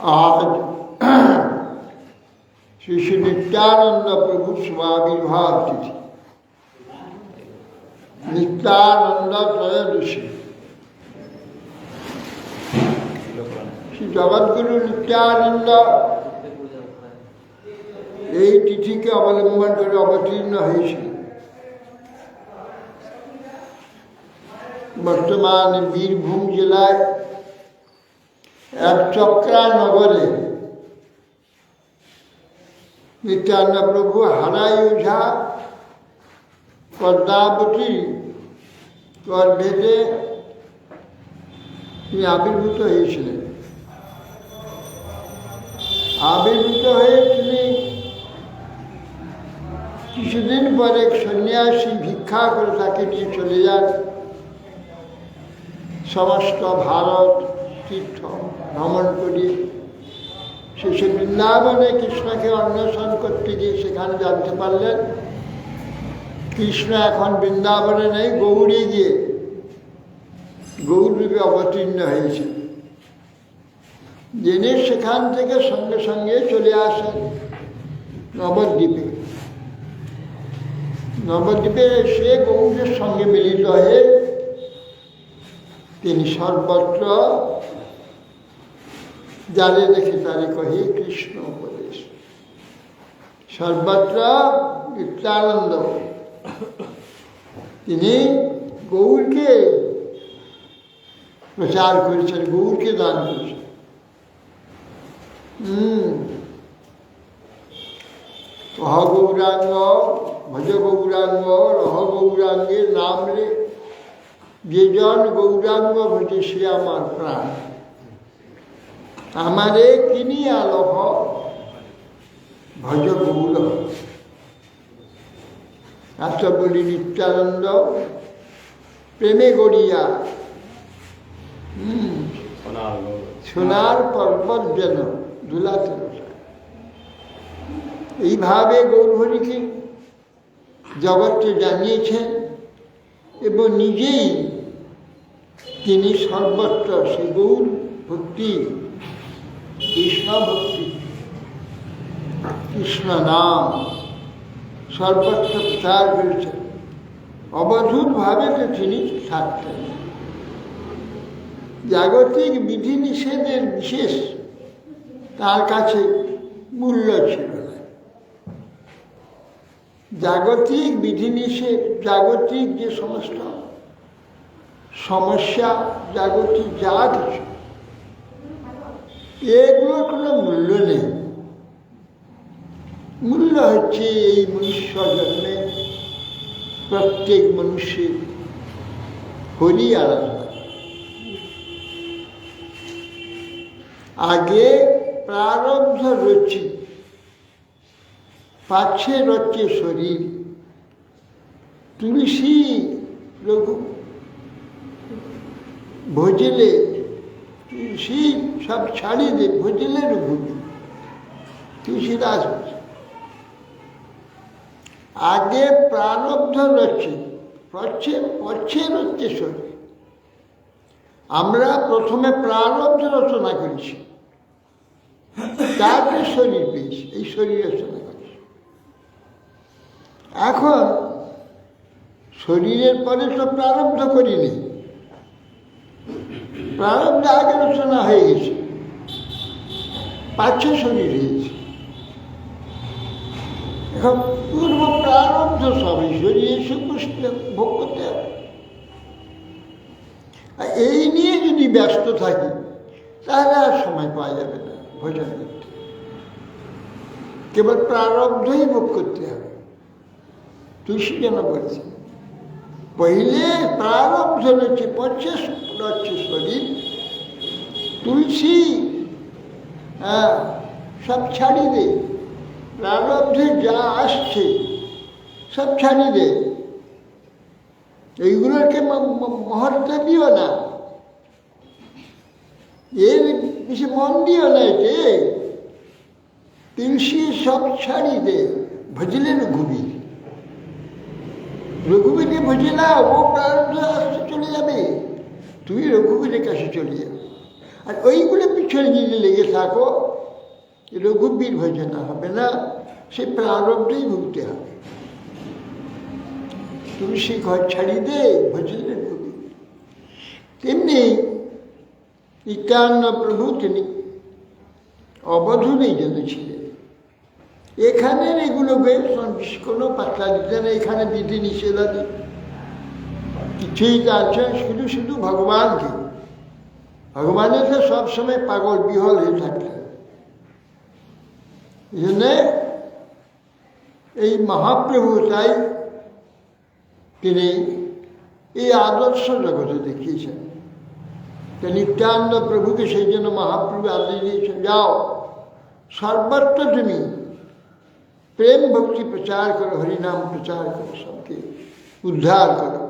आज श्री श्री नित्यानंद प्रभु स्वाविर्भाव तिथि, नित्यानंद त्रयोदशी। श्री जगद्गुरु नित्यानंद এই তিথিকে অবলম্বন করে অবতীর্ণ হয়েছিল। বর্তমান বীরভূম জেলায় একচক্রা নগরে নিত্যানন্দ প্রভু হারাই ওঝা পদ্মাবতী গর্ভেতে তিনি আবির্ভূত হয়েছিলেন। আবির্ভূত হয়ে তিনি কিছুদিন পরে এক সন্ন্যাসী ভিক্ষা করে তাকে নিয়ে চলে যান। সমস্ত ভারত তীর্থ ভ্রমণ করি শেষে বৃন্দাবনে কৃষ্ণকে অন্বেষণ করতে গিয়ে সেখানে জানতে পারলেন কৃষ্ণ এখন বৃন্দাবনে নেই, গৌড়ে গিয়ে গৌররূপে অবতীর্ণ হয়েছে। জেনে সেখান থেকে সঙ্গে সঙ্গে চলে আসেন নবদ্বীপে। নবদ্বীপে এসে গৌরের সঙ্গে মিলিত হয়ে তিনি সর্বত্র যারে দেখে তারে কহি কৃষ্ণ উপদেশ, সর্বত্র নিত্যানন্দ। তিনি গৌরকে প্রচার করেছেন, গৌরকে দান করেছেন। কহ গৌরাঙ্গ ভজ গৌরাঙ্গ রহ গৌরাঙ্গের নাম রে, যে জন গৌরাঙ্গ ভজে সে আমার প্রাণ, আমারে কিনিয়া লহ ভজ গৌর। আচ্ছা বলি নিত্যানন্দ প্রেমে গড়িয়া সোনার পর্বত যেন দুলাতে বসায়। এইভাবে গৌরহরিকে জগৎকে জানিয়েছেন এবং নিজেই তিনি সর্বত্র সে গৌর ভক্তি, কৃষ্ণ ভক্তি, কৃষ্ণ নাম সর্বত্র প্রচার করেছেন। অবধূতভাবে তো তিনি থাকতেন। জাগতিক বিধিনিষেধের বিশেষ তার কাছে মূল্য ছিল না। জাগতিক বিধিনিষেধ, জাগতিক যে সমস্ত সমস্যা, জাগতিক যা কিছু, এগুলোর কোনো মূল্য নেই। মূল্য হচ্ছে এই মনুষ্য জন্মে প্রত্যেক মানুষের হরি আরাধনা। আগে প্রারব্ধ রচি, পাছে রচে শরীর, তুলসী রঘু ভজলে, তুলসী সব ছাড়ি দে ভজলে রঘুবীর। তুলসীদাস আগে প্রারব্ধ রচে, পচ্ছে রচে শরীর। আমরা প্রথমে প্রারব্ধ রচনা করেছি, তারপরে শরীর পেয়েছি, এই শরীর রচনা করেছি। এখন শরীরের পরে তো প্রারব্ধ করিনি, প্রারব্ধ আগে রচনা হয়ে গেছে, পাচ্ছে শরীর হয়েছে। এখন পূর্ব প্রারব্ধ সবই শরীর এসে বসতে ভোগ করতে হবে। এই নিয়ে যদি ব্যস্ত থাকি তাহলে আর সময় পাওয়া যাবে না ভজন করতে। কেবল প্রারব্ধই ভোগ করতে হবে। তুলসী যেন বলছে পहिले প্রারব্ধ রয়েছে, পচ্ছে রচ্ছে শরীর, তুলসী সব ছাড়ি দে, প্রারব্ধে যা আসছে সব ছাড়ি দে, এইগুলোকে মহত্ব দিও না, এর বেশি মন দিও না। এতে তুলসী সব ছাড়ি দে, ভজলে রঘুবীর। রঘুবীরকে ভজে না, ও প্রারব্ধ আসতে চলে যাবে, তুই রঘুবীরের কাছে চলে যাবে। আর ওইগুলো পিছনে যদি লেগে থাকো রঘুবীর ভজন হবে না, সে প্রারব্ধেই ভুগতে হবে। তুলসী ঘর ছাড়িয়ে দে ভজনের কবি। তেমনি নিত্যানন্দ প্রভু তিনি অবধূতেই যেন ছিলেন। এখানের এগুলো বেশ কোনো পাত্তা দিতে না, এখানে বিধি নিষেধাদি কিছুই আছে, শুধু শুধু ভগবানকে, ভগবানের তো সবসময় পাগল বিহল হয়ে থাকতেন। এই জন্যে এই মহাপ্রভু তাই তিনি এই আদর্শ জগতে দেখিয়েছেন। নিত্যানন্দ প্রভুকে সেই জন্য মহাপ্রভু আদেশ দিয়েছেন, যাও সর্বত্র তুমি প্রেম ভক্তি প্রচার করো, হরিনাম প্রচার করো, সবকে উদ্ধার করো।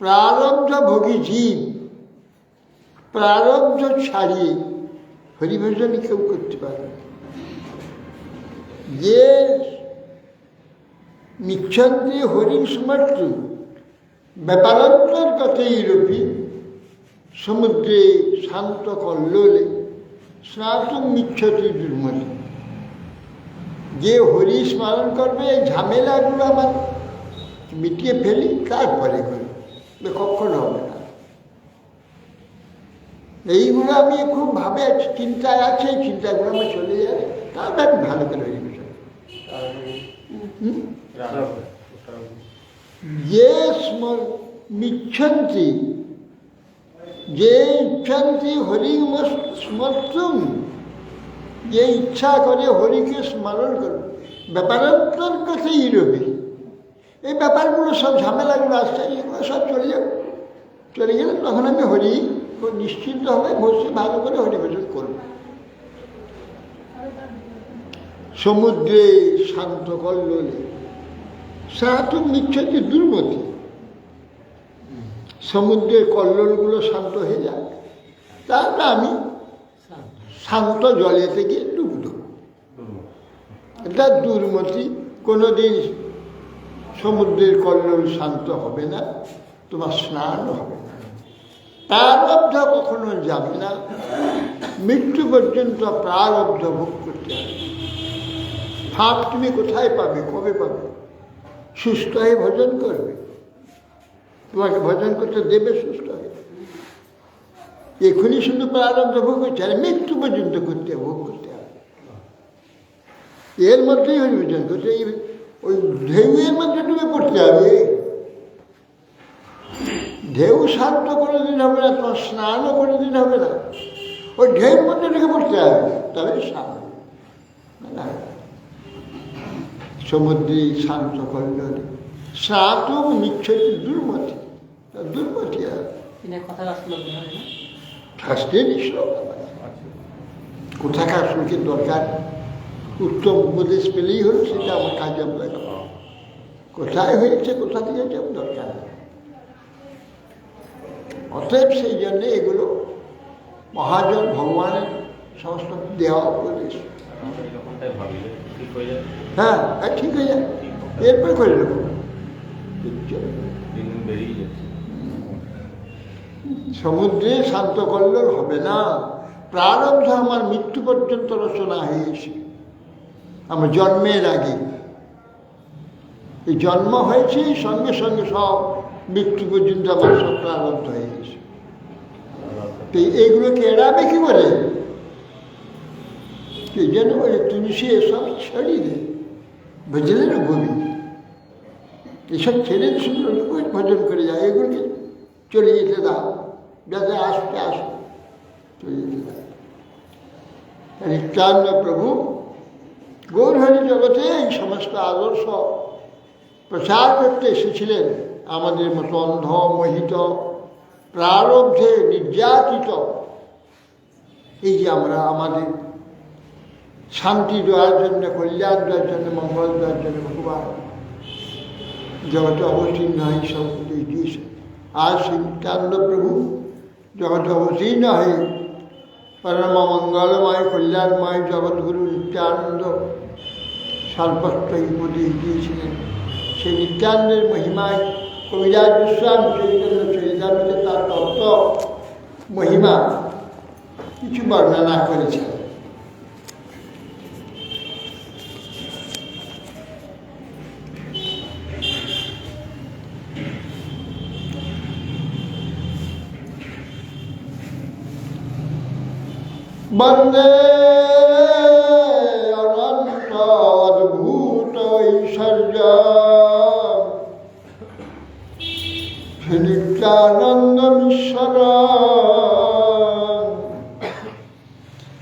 প্রারব্ধ ভোগী জীব প্রারব্ধ ছাড়িয়ে হরিভজন কেউ করতে পারে। যে মিচ্ছন্তি হরি সমর্থ ব্যাপারান্তর কথাই রূপী সমুদ্রে শান্ত কল্লোলে স্নাতম মিচ্ছতি দুর্মতি। যে হরি স্মরণ করবে এই ঝামেলাগুলো আমার মিটিয়ে ফেলি, তারপরে করি, কখনো হবে না। এইগুলো আমি খুব ভাবে চিন্তায় আছে, চিন্তাগুলো আমার চলে যায়, তাহলে আমি ভালো করে হরি ভজন। যে মিচ্ছন্তি যে ইচ্ছন্তি হরি স্মর্তুম, যে ইচ্ছা করে হরিকে স্মরণ করবে, ব্যাপারান্তর কথাই রবি। এই ব্যাপারগুলো সব ঝামেলাগুলো আসছে, এগুলো সব চলে যাবে। চলে গেলে তখন আমি হরি নিশ্চিন্ত হবে, বসে ভালো করে হরি ভজন করব। সমুদ্রে শান্ত কল্লোলে সাহাতুম মিচ্ছতি দুর্মতি। সমুদ্রের কল্লোলগুলো শান্ত হয়ে যায়, তারপর আমি শান্ত জলে থেকে ডুব দেব। এটা দুর্মতি। কোনোদিন সমুদ্রের কল্লোল শান্ত হবে না, তোমার স্নান হবে না, প্রারব্ধ কখনো যাবে না, মৃত্যু পর্যন্ত প্রারব্ধ ভোগ করতে হবে। ফাঁক তুমি কোথায় পাবে, কবে পাবে? সুস্থ হয়ে ভজন করবে, তোমাকে ভজন করতে দেবে সুস্থ হয়ে। এখনই শুধু প্রারব্ধ ভোগ করতে হবে, মৃত্যু পর্যন্ত করতে ভোগ করতে হবে। এর মধ্যেই হরি ভজন করতে, ওই ঢেউয়ের মধ্যে ডুবে পড়তে হবে। ঢেউ শান্ত করে দিন হবে না, তোমার স্নানও করে দিন হবে না, ওই ঢেউর মধ্যে ঢুকে পড়তে হবে, তবে স্নান না। সমুদ্রে শান্ত করলে স্নাতম মিচ্ছতি দুর্মতি। দুর্মতি আর শাস্ত্রের শ্লোক। কোথাকার শ্লোকের দরকার? উত্তম উপদেশ পেলেই হলো, সেটা আমার কাজে আমরা কোথায় হয়েছে, কোথা থেকে যাব দরকার। অতএব সেই জন্যে এগুলো মহাজন ভগবানের সমস্ত দেওয়া উপদেশ। হ্যাঁ, ঠিক হয়ে যায়, এরপরে করে নেব। সমুদ্রে শান্ত কল্লোল হবে না, প্রারব্ধ আমার মৃত্যু পর্যন্ত রচনা হয়েছে। আমার জন্মের আগে এই জন্ম হয়েছে, সঙ্গে সঙ্গে সব মৃত্যু পর্যন্ত আমার সব প্রারব্ধ হয়ে গেছে। তো এইগুলোকে এড়াবে কি বলে? এই জন্য বলে তুলসী এসব ছাড়িয়ে দে, ভজনের ভূমি। এসব ছেড়ে সুন্দর ভজন করে যায়, এগুলোকে চলে যেতে দাও, যাতে আসতে আসো, চলে যেতে দাও। নিত্যানন্দ প্রভু গৌরহরি জগতে এই সমস্ত আদর্শ প্রচার করতে এসেছিলেন। আমাদের মতো অন্ধ, মোহিত, প্রারব্ধে নির্যাতিত এই যে আমরা আমাদের শান্তি দেওয়ার জন্য, কল্যাণ দেওয়ার জন্য, মঙ্গল দেওয়ার জন্য ভগবান জগতে অবতীর্ণ হয়ে সব দিয়েছে। আর সেই নিত্যানন্দ প্রভু জগতে অবতীর্ণ হয়ে পরম মঙ্গলময় কল্যাণময় জগৎগুরু নিত্যানন্দ সর্বত্র উপদেশ দিয়েছিলেন। সেই নিত্যানন্দের মহিমায় কবিরাজ গোস্বামী চৈতন্য চরিতামৃতে তার তত্ত্ব মহিমা কিছু বর্ণনা করেছেন। বন্দে অনন্ত অদ্ভুত ঐশ্বর্য নিত্যানন্দ মিশ্বর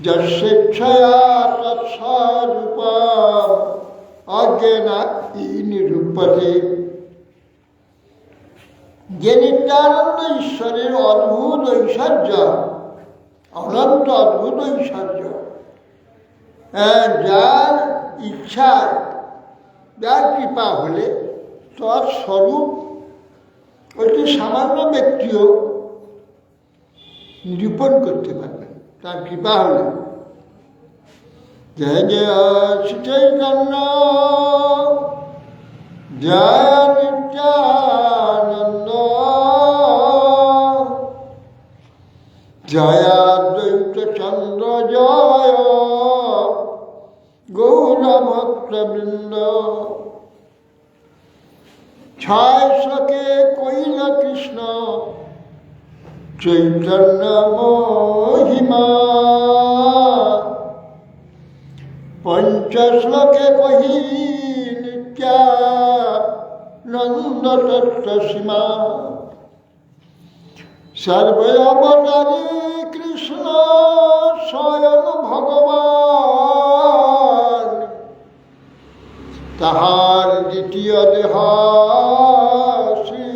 যস্বেচ্ছয়া তৎস্বরূপ অজ্ঞেনা নিরূপতে। যে নিত্যানন্দ ঈশ্বরের অদ্ভুত ঐশ্বর্য, অনন্ত অদ্ভুত ঐশ্বর্য, যার ইচ্ছায়, যার কৃপা হলে তার স্বরূপ অতি সামান্য ব্যক্তিও নিরূপণ করতে পারবে তার কৃপা হলে। জয় জয় শ্রী চৈতন্য জয় নিত্যানন্দ জয় দ্বৈত চন্দ্র জয় গৌরভক্তবৃন্দ। ছয় শ্লোকে কইল কৃষ্ণ চৈতন্য মহিমা, পঞ্চ শ্লোকে কহি নিত্যানন্দ তত্ত্ব সীমা। সর্ববতারী কৃষ্ণ স্বয়ং ভগবান, তাহার দ্বিতীয় দেহ শ্রী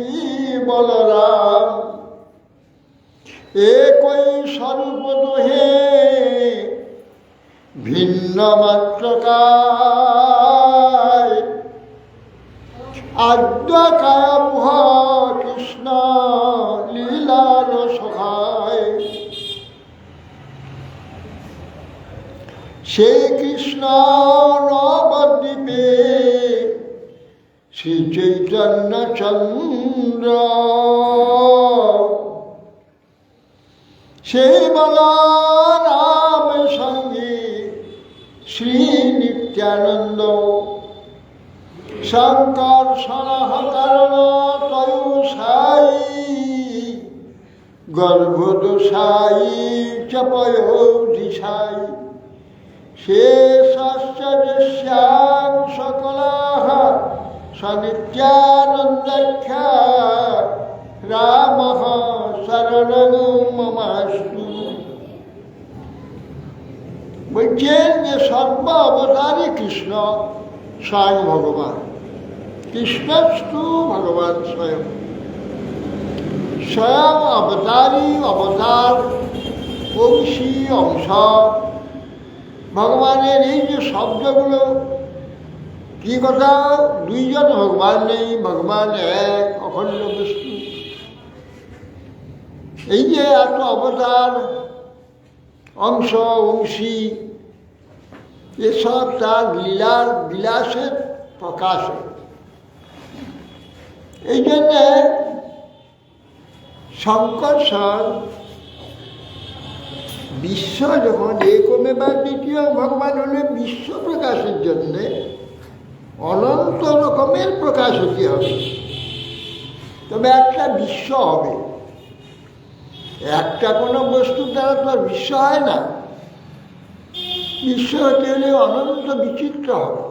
বলরাম। একই স্বরূপ দোহে ভিন্ন মাত্রকায়, আদ্যকায় কৃষ্ণ লীলার সহায়। সেই কৃষ্ণ নবদ্বীপে শ্রী চৈতন্য চন্দ্র, সেই বলরাম সঙ্গে শ্রী নিত্যানন্দ। শঙ্কর সনহ কারণ তয়ুষাই, গর্ভদোষাই চপয়োধিষাই। শেষাশ্চর্যস্যাং সকলাঃ সনিত্যানন্দাখ্যা রামঃ শরণং মমাস্তু। বলছেন যে সর্ব অবতারী কৃষ্ণ স্বয়ং ভগবান। কৃষ্ণস্তু ভগবান স্বয়ং, স্বয়ং অবতারী, অবতার, অংশী, অংশ। ভগবানের এই যে শব্দগুলো, কি কথা, দুইজন ভগবান নেই, ভগবান এক অখণ্ড বস্তু। এই যে এত অবতার, অংশ, অংশী, এসব তার লীলার বিলাসের প্রকাশ। এই জন্যে শঙ্করস্বর বিশ্ব যখন একমেবা দ্বিতীয় ভগবান হলে বিশ্ব প্রকাশের জন্যে অনন্ত রকমের প্রকাশ হতে হবে, তবে একটা বিশ্ব হবে। একটা কোনো বস্তুর দ্বারা তো আর বিশ্ব হয় না, বিশ্ব হতে হলে অনন্ত বিচিত্র হবে।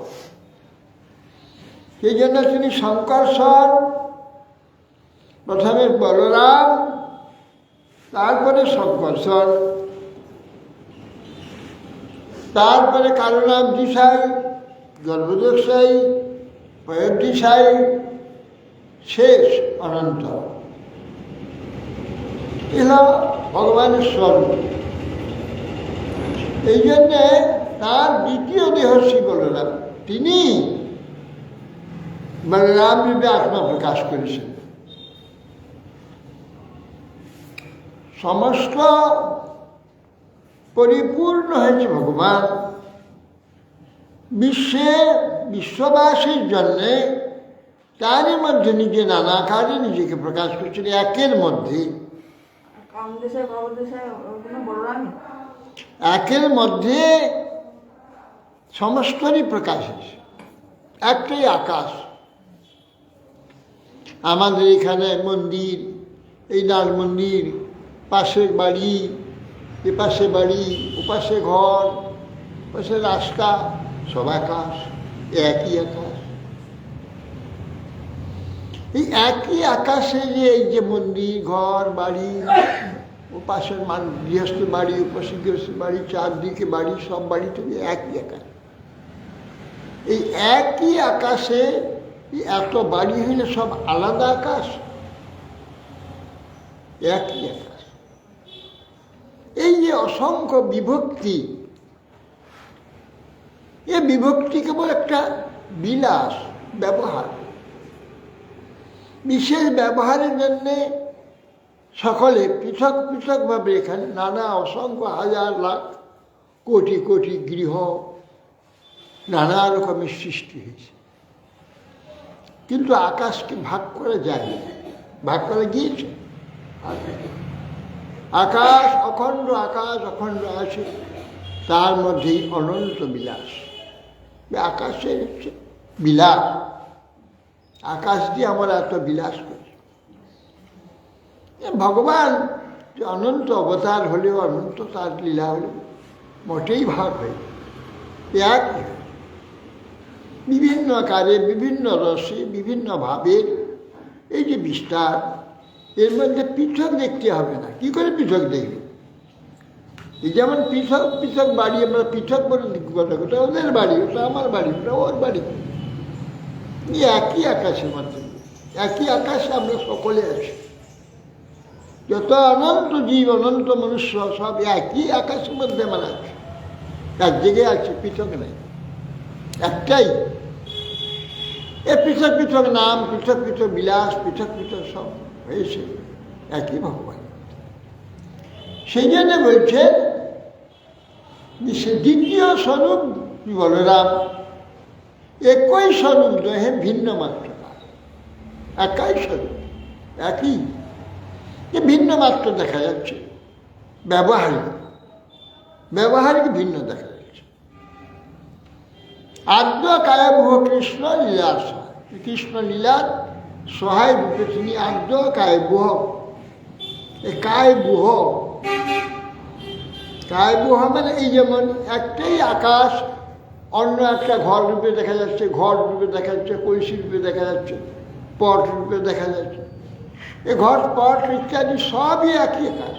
সেই জন্য তিনি শঙ্করস্বর, প্রথমে বলরাম, তারপরে শঙ্করস্বর, তারপরে কারণাম দিশাই, গর্ভদোষাই, পয়োদিশাই, শেষ অনন্ত। এলা ভগবানের স্বরূপ। এই জন্যে তার দ্বিতীয় দেহ শ্রী বলরাম, তিনি বলরাম রূপে আত্মা প্রকাশ করেছেন। সমস্ত পরিপূর্ণ হয়েছে ভগবান বিশ্ববাসীর জন্যে। তারই মধ্যে নিজে নানা কাজে নিজেকে প্রকাশ করছেন, একের মধ্যে। একের মধ্যে সমস্তরই প্রকাশ আছে, একটাই আকাশ। আমাদের এখানে মন্দির, এই নাট মন্দির, পাশের বাড়ি, এপাশে বাড়ি, ওপাশে ঘর, পাশে রাস্তা, সব আকাশ, একই আকাশ। এই একই আকাশে যে এই যে মন্দির, ঘর, বাড়ি, ও পাশের গৃহস্থ বাড়ি, ওপাশে গৃহস্থ বাড়ি, চারদিকে বাড়ি, সব বাড়ি থেকে একই আকাশ। এই একই আকাশে এত বাড়ি হইলে সব আলাদা আকাশ? একই আকাশ। এই যে অসংখ্য বিভক্তি, এ বিভক্তি কেবল একটা বিলাস, ব্যবহার। বিশেষ ব্যবহারের জন্যে সকলে পৃথক পৃথকভাবে এখানে নানা অসংখ্য হাজার লাখ কোটি কোটি গৃহ নানা রকমের সৃষ্টি হয়েছে, কিন্তু আকাশকে ভাগ করা যায় না। ভাগ করা গিয়েছে? আকাশ অখণ্ড, আকাশ অখণ্ড আছে, তার মধ্যেই অনন্ত বিলাস। আকাশের হচ্ছে বিলাস, আকাশ দিয়ে আমরা এত বিলাস করি। ভগবান যে অনন্ত অবতার হলেও, অনন্ত তার লীলা হলেও মোটেই ভাগ হয়, এক বিভিন্ন আকারে, বিভিন্ন রসে, বিভিন্ন ভাবের এই যে বিস্তার, এর মধ্যে পৃথক দেখতে হবে না। কি করে পৃথক দেখবে? এই যেমন পৃথক পৃথক বাড়ি আমরা পৃথক করে কথা, ওটা ওদের বাড়ি, ওটা আমার বাড়ি, ওটা ওর বাড়ি। একই আকাশের মধ্যে, একই আকাশে আমরা সকলে আছি। যত অনন্ত জীব, অনন্ত মনুষ্য, সব একই আকাশের মধ্যে আমরা আছি, এক জায়গায় আছে, পৃথক নেই, একটাই। এ পৃথক পৃথক নাম, পৃথক পৃথক বিলাস, পৃথক পৃথক সব হয়েছে, একই ভগবান। সেই জন্য বলছে সে দ্বিতীয় স্বরূপ বলরাম, একই স্বরূপ নহে, ভিন্ন মাত্র, একাই স্বরূপ, একই, ভিন্ন মাত্র দেখা যাচ্ছে, ব্যবহারিক ভিন্ন দেখা যাচ্ছে। আদ্য কায়বুহ কৃষ্ণ লীলার সহায়, কৃষ্ণ লীলার সহায় রূপে তিনি আদ্য কায়বুহ। কায়বুহ, কায়বুহ মানে এই যেমন একটাই আকাশ অন্য একটা ঘর রূপে দেখা যাচ্ছে, ঘর রূপে দেখা যাচ্ছে, কলসি রূপে দেখা যাচ্ছে, পট রূপে দেখা যাচ্ছে। এ ঘট পট ইত্যাদি সবই একই আকাশ।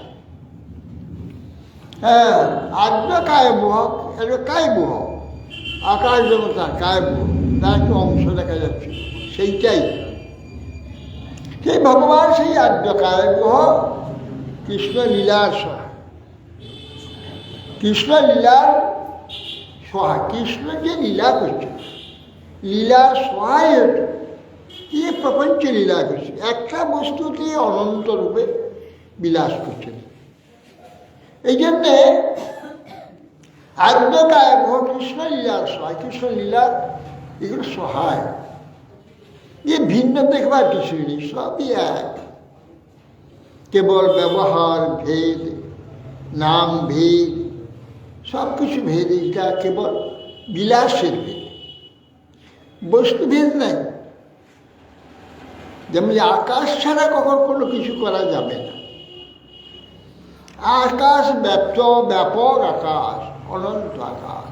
হ্যাঁ, আদ্য কায়বুহ, এটা কায়বুহ, আকাশ যেমন তার কায়বুহ, তার একটা অংশ দেখা যাচ্ছে, সেইটাই। সেই ভগবান সেই আদ্য কায়বুহ কৃষ্ণ লীলার সহায়, কৃষ্ণ লীলার সহায়, কৃষ্ণ যে লীলা করছে, লীলার সহায় কি প্রপঞ্চে লীলা করছে, একটা বস্তুতে অনন্ত রূপে বিলাস করছেন। এই জন্যে আদ্য কায়বুহ কৃষ্ণ লীলার সহায়, কৃষ্ণ লীলা এগুলো সহায়। এ ভিন্ন দেখবার কিছুই নেই, সবই এক, কেবল ব্যবহার ভেদ, নাম ভেদ, সব কিছু ভেদ। এটা কেবল বিলাসের ভেদ, বস্তু ভেদ নাই। যেমন আকাশ ছাড়া কখন কোনো কিছু করা যাবে না। আকাশ ব্যপ্ত, ব্যাপক আকাশ, অনন্ত আকাশ,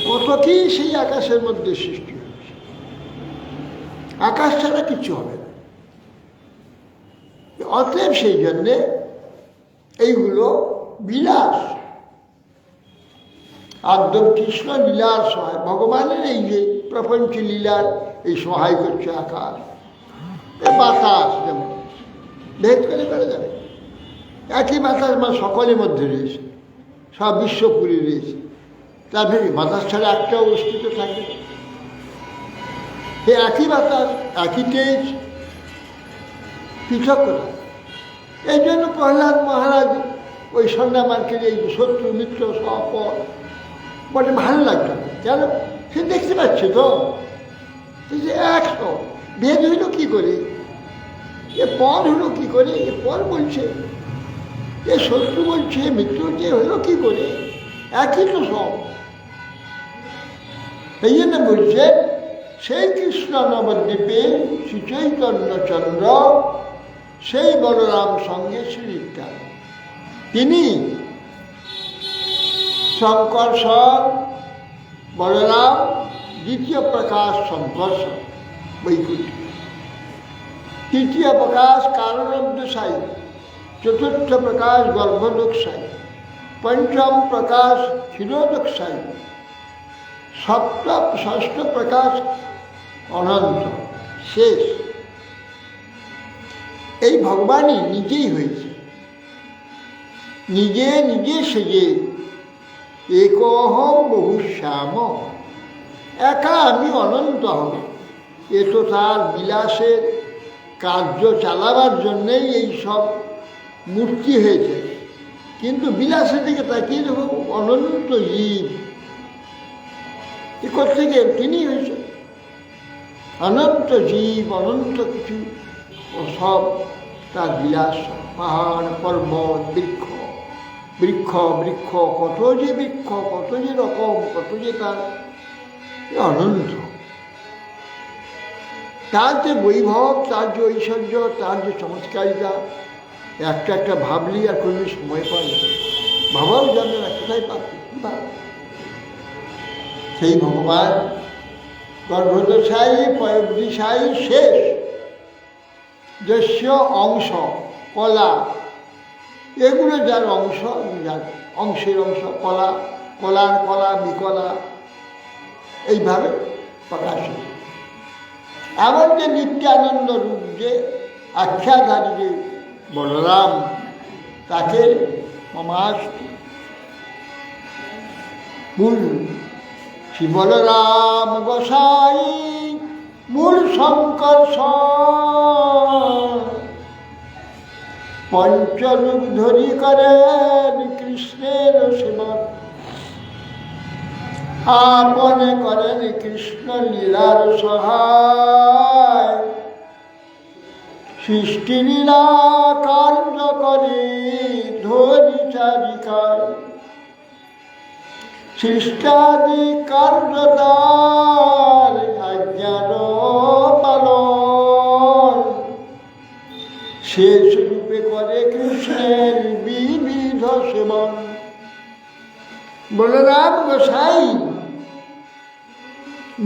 কত কি সেই আকাশের মধ্যে সৃষ্টি হয়েছে। আকাশ ছাড়া কিছু হবে না। অতএব সেই জন্যে এইগুলো বিলাস। আদ্য কৃষ্ণ লীলার সহায়, ভগবানের এই যে প্রপঞ্চ লীলার এই সহায় করছে আকাশ। বাতাস যেমন ভেদ করে করা যাবে, একই বাতাস মানে সকলের মধ্যে রয়েছে, সব বিশ্বপুরী রয়েছে, তারপরে বাতাস ছাড়া একটাও অস্তিত্ব থাকে। সে একই বাতাস, একই তেজ, পৃথক কথা। এই জন্য প্রহ্লাদ মহারাজ ওই সন্ধ্যামানকে এই শত্রু মিত্র সব বলে ভালো লাগতো, কেন সে দেখতে পাচ্ছে তো যে একশো ভেদ হইল কি করে, এ পর হলো কি করে, এ পর বলছে, এ শত্রু বলছে মিত্র যে হলো কি করে, একই তো সব। এই জন্য বলছে সেই কৃষ্ণ নবদ্বীপে শ্রী চৈতন্যচন্দ্র, সেই বলরাম সঙ্গে শ্রীবিদ্যা, তিনি শঙ্কর্ষণ বলরাম, দ্বিতীয় প্রকাশ শঙ্কর্ষণ বৈকুণ্ঠ, তৃতীয় প্রকাশ কারণোদ্দশায়ী, চতুর্থ প্রকাশ গর্ভদোক্ষায়ী, পঞ্চম প্রকাশ ক্ষীরোদোক্ষায়ী, ষষ্ঠ প্রকাশ অনন্ত শেষ। এই ভগবানই নিজেই হয়েছে, নিজে নিজে সেজে একহম বহুশ্যাম, একা আমি অনন্ত হব। এ তো তার বিলাসের কার্য চালাবার জন্যেই এই সব মূর্তি হয়েছে, কিন্তু বিলাসের দিকে তাকিয়ে দেখো অনন্ত জীব এ থেকে তিনি হয়েছে অনন্ত জীব, অনন্ত কিছু, ও সব তার বিলাস, পাহাড় পর্বত বৃক্ষ বৃক্ষ বৃক্ষ, কত যে বৃক্ষ, কত যে রকম, কত যে তার অনন্ত, তার যে বৈভব, তার যে ঐশ্বর্য, তার যে চমৎকারিতা, একটা একটা ভাবলি আর কোনো সময় পাই, ভাবাও জানে না কোথায় পাবে। সেই ভগবান গর্ভদশায়ী পয়ব্দিশায়ী শেষ, যস্য অংশ কলা, এগুলো যার অংশ, যার অংশের অংশ, কলা, কলার কলা বিকলা, এইভাবে প্রকাশিত। এমন যে নিত্যানন্দ রূপ, যে আখ্যাধারী যে বলরাম, তাকে মমাস মূল শ্রী বলরাম গোসাই মূল শঙ্কর্ষণ, পঞ্চরূপ ধরি করেন কৃষ্ণের সেবন, আপনে করেন কৃষ্ণ লীলার সহায়, সৃষ্টি লীলা কার্য করে ধরি চারিকায়, সৃষ্টাদি কার্যদার আজ্ঞার পালন, শেষ রূপে করে কৃষ্ণের বিবিধ সেবন। বলরাম গোসাই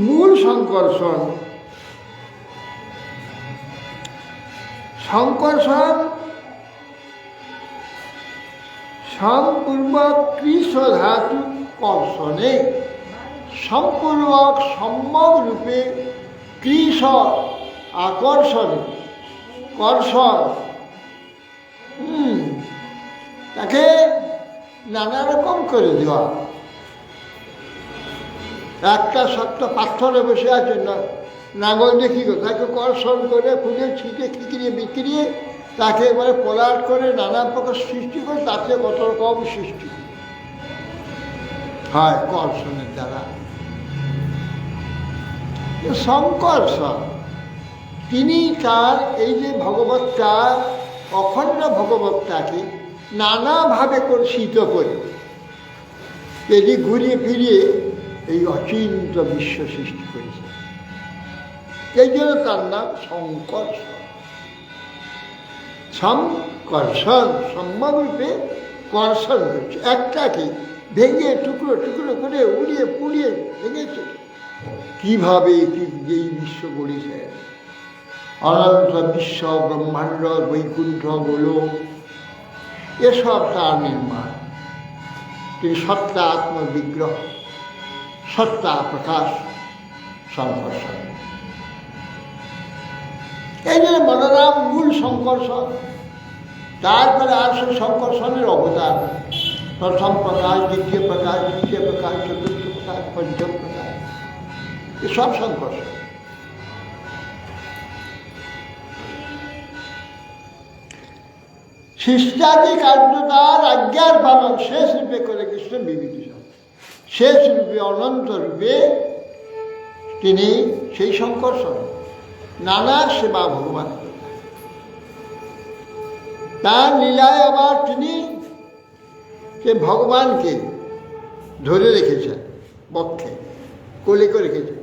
মূল শঙ্কর্ষণ। শঙ্কর্ষণ সম্পূর্বক কৃষ ধাতু কর্ষণে, সম্পূর্বক সম্যক রূপে কৃষ আকর্ষণে, কর্ষণ, তাকে নানা রকম করে দেওয়া। একটা শক্ত পাথরে বসে আছে না, নাঙল দেখি গো, তাকে কর্ষণ করে খুঁজে ছিটে খিকিরিয়ে বিক্রিয়ে তাকে এবারে পলাট করে নানা প্রকার সৃষ্টি করে, তাতে কত রকম সৃষ্টি হয় কর্ষণের দ্বারা। শঙ্কর্ষণ তিনি তার এই যে ভগবত্তা, অখণ্ড ভগবত্তাকে নানাভাবে কর্ষিত করে এটি ঘুরিয়ে ফিরিয়ে এই অচিন্ত বিশ্ব সৃষ্টি করেছে। এই জন্য তার নাম শঙ্কর্ষণ। শঙ্কর্ষণ সম্যকরূপে কর্ষণ করছে, একটাকে ভেঙে টুকরো টুকরো করে উড়িয়ে পুড়িয়ে ভেঙেছে। কিভাবে এই বিশ্ব গড়েছে, অনন্ত বিশ্ব ব্রহ্মাণ্ড বৈকুণ্ঠ গোলক, এসব তার নির্মাণ। তিনি সত্তা আত্মবিগ্রহ, সত্তা প্রকাশ শঙ্কর্ষণ। এই জন্য বলরাম মূল শঙ্কর্ষণ। তারপরে আসে শঙ্কর্ষণের অবতার, প্রথম প্রকাশ, দ্বিতীয় প্রকাশ, তৃতীয় প্রকাশ, চতুর্থ প্রকাশ, পঞ্চম প্রকাশ, এসব শঙ্কর্ষণ। সৃষ্টাদি কার্যতার আজ্ঞার পালন শেষ রূপে করে কৃষ্ণ বিভূতিভূষণ। শেষ রূপে অনন্ত রূপে তিনি সেই শঙ্কর্ষণ নানা সেবা ভগবান। তার লীলায় আবার তিনি সে ভগবানকে ধরে রেখেছেন, বক্ষে কোলে করে রেখেছেন।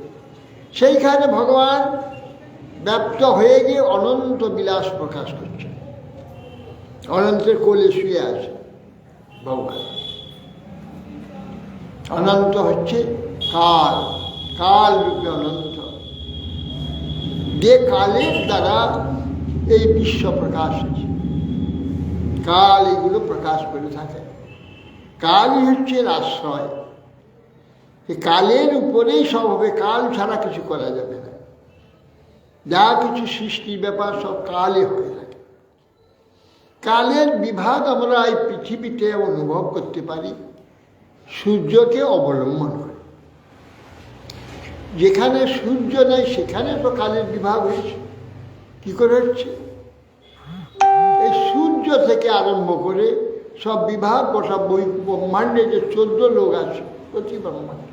সেইখানে ভগবান ব্যপ্ত হয়ে গিয়ে অনন্ত বিলাস প্রকাশ করছে। অনন্তের কোলে শুয়ে আছে ভগবান। অনন্ত হচ্ছে কাল, কাল রূপে অনন্ত, যে কালের দ্বারা এই বিশ্ব প্রকাশ হচ্ছে। কাল এগুলো প্রকাশ করে থাকে। কালই হচ্ছে আশ্রয়। এই কালের উপরেই সব হবে, কাল ছাড়া কিছু করা যাবে না। যা কিছু সৃষ্টির ব্যাপার সব কালে হয়ে থাকে। কালের বিভাগ আমরা এই পৃথিবীতে অনুভব করতে পারি সূর্যকে অবলম্বন করে। যেখানে সূর্য নেই সেখানে তো কালের বিভাগ হয়েছে। কি করে হচ্ছে? এই সূর্য থেকে আরম্ভ করে সব বিভাগ, সব ব্রহ্মাণ্ডে যে 14 লোক আছে প্রতি ব্রহ্মাণ্ডে,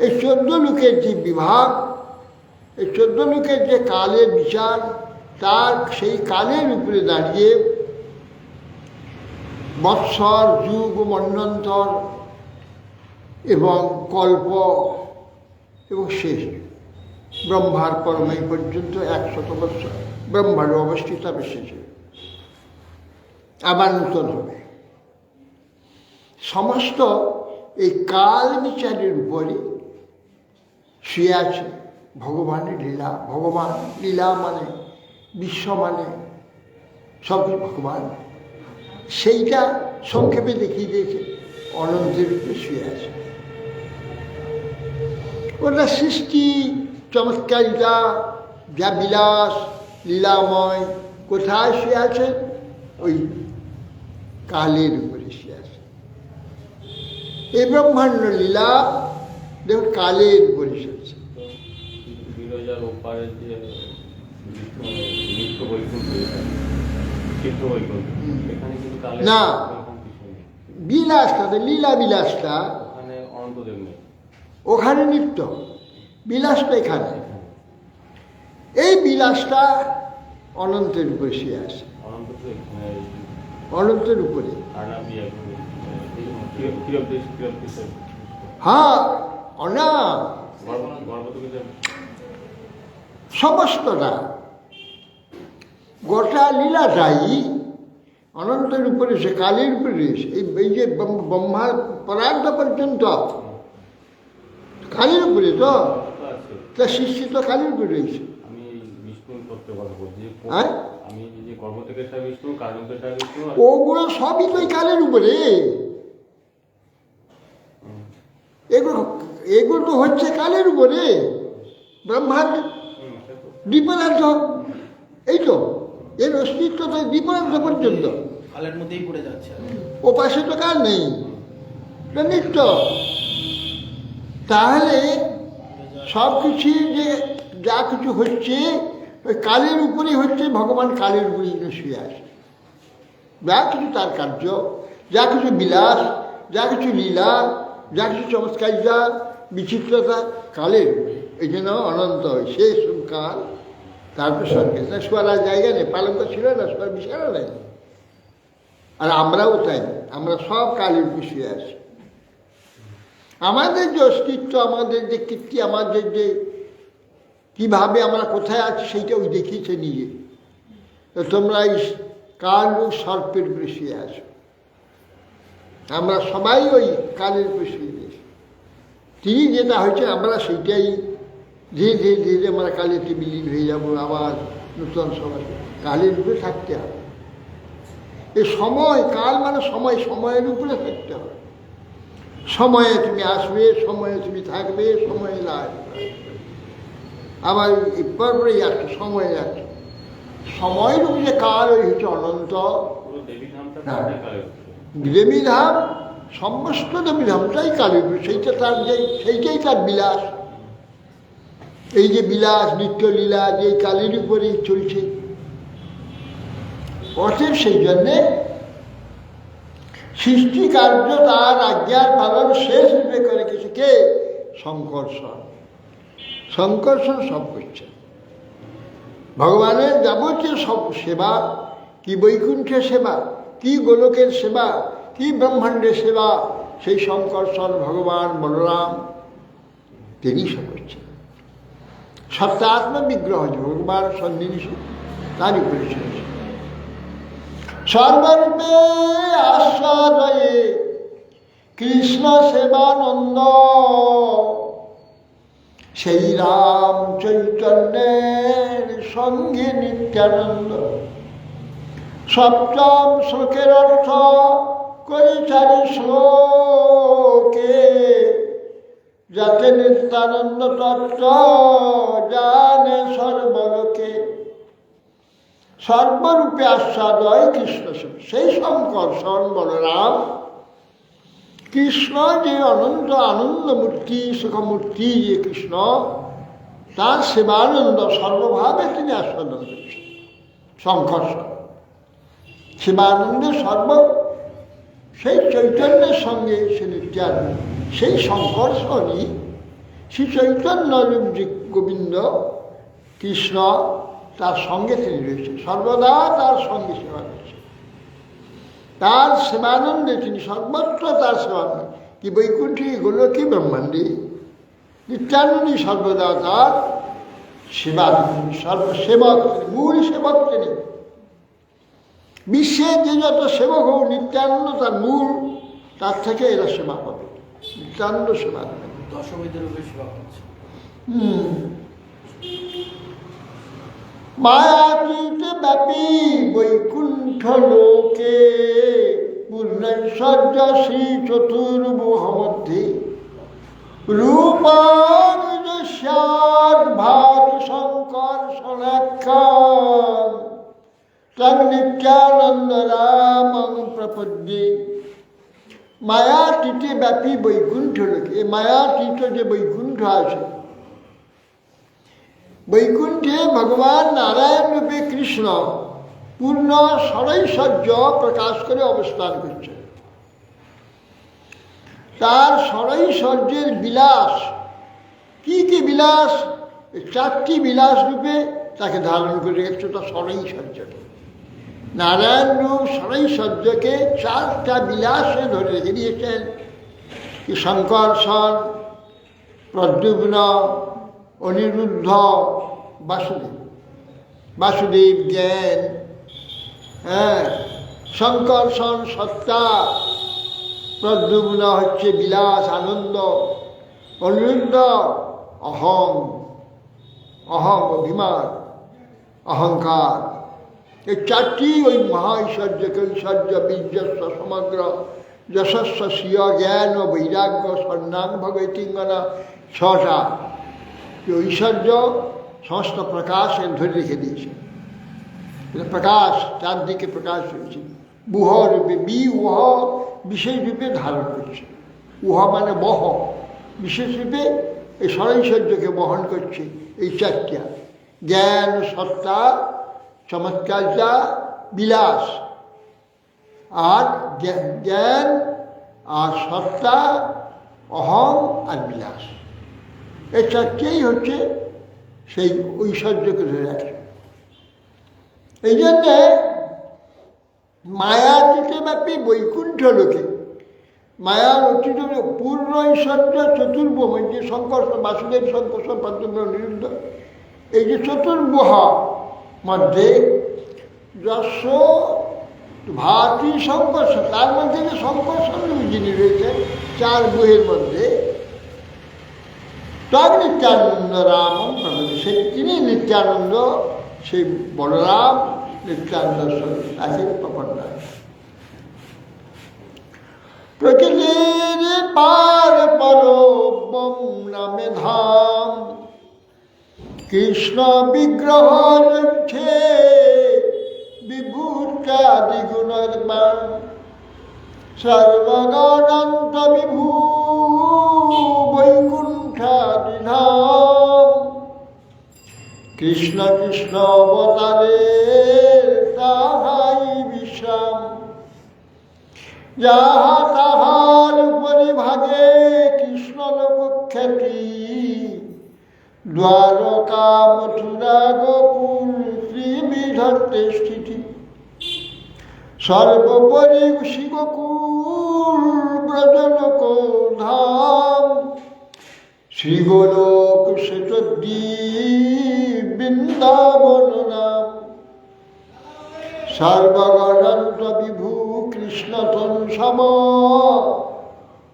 এই 14 লোকের যে বিভাগ, এই 14 লোকের যে কালের বিচার, তার সেই কালের উপরে দাঁড়িয়ে বৎসর, যুগ, মন্বন্তর এবং কল্প এবং শেষ ব্রহ্মার পরমাই পর্যন্ত 100 বৎসর ব্রহ্মার অবস্থিত এসেছে, আবার নূতন হবে। সমস্ত এই কাল বিচারের উপরে শুয়ে আছে ভগবানের লীলা। ভগবান লীলা মানে বিশ্ব, মানে সব ভগবান। সেইটা সংক্ষেপে দেখিয়ে দিয়েছে। অনন্তের রূপে শুয়ে আছে। ওটা সৃষ্টি, চমৎকারিতা, যা বিলাস, লীলাময়, কোথায় শুয়ে আছে? ওই কালের উপরে শুয়ে আছে। এই ব্রহ্মাণ্ড লীলা দেখুন কালের উপরে শুয়েছে। না, বিলাসটা, লীলা বিলাসটা ওখানে নিত্য, বিলাসটা এখানে। এই বিলাসটা অনন্তের উপরে শুয়ে আছে, অনন্তের উপরে। হ্যাঁ, অনা সমস্তটা, গোটা লীলাটাই অনন্তের উপরে, সে কালের উপরে রয়েছে। এই যে ব্রহ্মার পরার্ধ পর্যন্ত কালের উপরে, তো তা সৃষ্টি তো কালের উপরে রয়েছে। ওগুলো সবই তো কালের উপরে। এগুলো তো হচ্ছে কালের উপরে। ব্রহ্মার দ্বীপরার্ধ, এই তো এর অস্তিত্ব তো দ্বীপরার্ধ পর্যন্ত কালের মধ্যেই পড়ে যাচ্ছে। ও পাশে তো কাল নেই, নিত্য। তাহলে সব কিছু যে যা কিছু হচ্ছে ওই কালের উপরেই হচ্ছে। ভগবান কালের উপরেই শুয়ে আসে। যা কিছু তার কার্য, যা কিছু বিলাস, যা কিছু লীলা, যা কিছু চমৎকারিতা, বিচিত্রতা, কালের উপরে। এই জন্য অনন্ত হয়, শেষ কাল। তারপর স্বর্গে শোয়ার জায়গা নেই, পালঙ্ক ছিল না, শোয়ার বিছানা নেই। আর আমরাও তাই, আমরা সব কালের উপরে শুয়ে আছি। আমাদের যে অস্তিত্ব, আমাদের যে কীর্তি, আমাদের যে কীভাবে আমরা কোথায় আছি সেইটা ওই দেখিয়েছে নিজে। তো তোমরা এই কাল ও সর্পের উপরে শুয়ে আছো। আমরা সবাই ওই কালের উপরে শুয়ে গেছি। তিনি যেটা হয়েছে আমরা সেইটাই ধীরে ধীরে ধীরে আমরা কালেতে বিলীন হয়ে যাবো। আবার নূতন সবাই কালের উপরে থাকতে হবে। এই সময়, কাল মানে সময়, সময়ের উপরে থাকতে হবে। সময়ে তুমি আসবে, সময়ে তুমি থাকবে, সময়ে লাগবে। আবার পরে যাচ্ছে, সময়ে যাচ্ছে। সময়ের উপরে কাল ওই হচ্ছে অনন্ত। দেবীধাম, সমস্ত দেবীধামটাই কালের উপরে। সেইটা তার সেইটাই তার বিলাস। এই যে বিলাস, নিত্যলীলা যে কালের উপরেই চলছে। অতএব সেই জন্যে সৃষ্টি কার্য তার আজ্ঞার পালন শেষ রূপে করে কিছু কে? শঙ্কর্ষণ। শঙ্কর্ষণ সব করছে। ভগবানের যাবতীয় সব সেবা কি বৈকুণ্ঠের সেবা, কি গোলকের সেবা, কি ব্রহ্মাণ্ডের সেবা, সেই শঙ্কর্ষণ ভগবান বলরাম তিনি সে করছেন। সত্যাত্ম বিগ্রহ যে ভগবান সন্নিবেশিত তারই উপরে চলেছে। সর্বরূপে আস্বাদয়ে কৃষ্ণ সেবানন্দ, সেই রাম চৈতন্যের সঙ্গে নিত্যানন্দ। সপ্তম শ্লোকের অর্থ করি 4 শ্লোকে, যাতে নিত্যানন্দ তত্ত্ব জানে সর্বলোকে। সর্বরূপে আস্বাদয় কৃষ্ণ সেবা, সেই শঙ্কর্ষণ বলরাম কৃষ্ণ যে অনন্ত আনন্দমূর্তি সুখমূর্তি যে কৃষ্ণ, তার সেবানন্দ সর্বভাবে তিনি আস্বাদন করছেন। শঙ্কর্ষণ সেবানন্দে সেই চৈতন্যের সঙ্গে সে নিত্যানন্দ, সেই শঙ্কর্ষণই শ্রী চৈতন্য যে গোবিন্দ কৃষ্ণ, তার সঙ্গে তিনি রয়েছেন, সর্বদা তার সঙ্গে সেবা করছেন। তার সেবানন্দে তিনি সর্বত্র তার সেবানন্দ, কি বৈকুণ্ঠী গোলকী ব্রহ্মাণ্ডে নিত্যানন্দী সর্বদা তার সেবা, সর্বসেবক, মূল সেবক তিনি। বিশ্বের যে যত সেবক হোক, নিত্যানন্দ তার মূল, তার থেকে এরা সেবা পাবে, নিত্যানন্দ সেবা দেবে। মায়াতীতে ব্যাপী বৈকুণ্ঠ লোকে, পূর্ণৈশ্বর্য শ্রী চতুর্ভুহ মধ্যে, রূপানুযাত ভাত শঙ্কর সনাক্ষণ, তং নিত্যানন্দ রামং প্রপদ্যে। মায়াতীতে ব্যাপী বৈকুণ্ঠ লোকে, এই মায়াতীত যে বৈকুণ্ঠ আছে, বৈকুণ্ঠে ভগবান নারায়ণ রূপে কৃষ্ণ পূর্ণ ষড়ৈশ্বর্য প্রকাশ করে অবস্থান করছে। তার ষড়ৈশ্বর্যের বিলাস, কি কি বিলাস, 4টি বিলাস রূপে তাকে ধারণ করে রেখেছে। তার ষড়ৈশ্বর্যকে, নারায়ণ রূপ ষড়ৈশ্বর্যকে 4টা বিলাসে ধরে রেখে দিয়েছেন। কি শঙ্কর্ষণ, প্রদ্যুম্ন, অনিরুদ্ধ, বাসুদেব। বাসুদেব জ্ঞান, শঙ্কর্ষণ সত্তা, প্রদ্যুম্ন হচ্ছে বিলাস আনন্দ, অনিরুদ্ধ অহং, অভিমান, অহংকার। এই 4টি ওই মহা ঐশ্বর্যকে, ঐশ্বর্য বীর্যস্ব সমগ্র যশস্ব স্বীয় জ্ঞান ও বৈরাগ্য স্বর্ণাং ভগবতীঙ্গনা, 6টা ঐশ্বর্য সমস্ত প্রকাশে ধরে রেখে দিয়েছে। প্রকাশ, চারদিকে প্রকাশ হয়েছে। বুহ রূপে, উহ বিশেষ রূপে ধারণ করছে। উহ মানে বহ, বিশেষ রূপে এই ষড়ৈশ্বর্যকে বহন করছে। এই 4টা জ্ঞান, সত্তা, চমৎকারতা, বিলাস। আর জ্ঞান আর সত্তা, অহং আর বিলাস, এই 4টেই হচ্ছে সেই ঐশ্বর্যকে ধরে রাখে। এই জন্যে মায়াতীতে ব্যাপী বৈকুণ্ঠ লোকে, মায়ার অতীত পূর্ণ ঐশ্বর্য চতুর্ভুহ, যে শঙ্কর্ষণ, বাসুদেব শঙ্কর্ষণ প্রদ্যুম্ন অনিরুদ্ধ, এই যে চতুর্ভুহ মধ্যে যশ ভাতৃ শঙ্কর্ষণ, তার মধ্যে যে শঙ্কর্ষণ যিনি রয়েছেন 4 বুহের মধ্যে, তং নিত্যানন্দ রামং প্রভৃতি, সেই তিনি নিত্যানন্দ, সেই বলরাম নিত্যানন্দ তাকে প্রপন্ন। প্রকৃতির পার পরবম নামে ধাম, কৃষ্ণ বিগ্রহ লক্ষ্যে বিভূত্যাদি গুণর্বাণ, সর্বগণন্ত বিভূ বৈকুণ্ঠাদিধাম। কৃষ্ণ কৃষ্ণ অবতারে তাহাই বিশ্রাম, যাহা তাহার পরিভাগে কৃষ্ণ লোকখ্যাতি, দ্বারকা মথুরা গোকুল ত্রিবিধত্তে স্থিতি। সর্বোপরি শিবকুল ব্রজনক ধাম, শ্রীগোলক শ্বেতদ্বীপ বৃন্দাবন নাম। সর্বগণন্ত বিভু কৃষ্ণ তনুসম,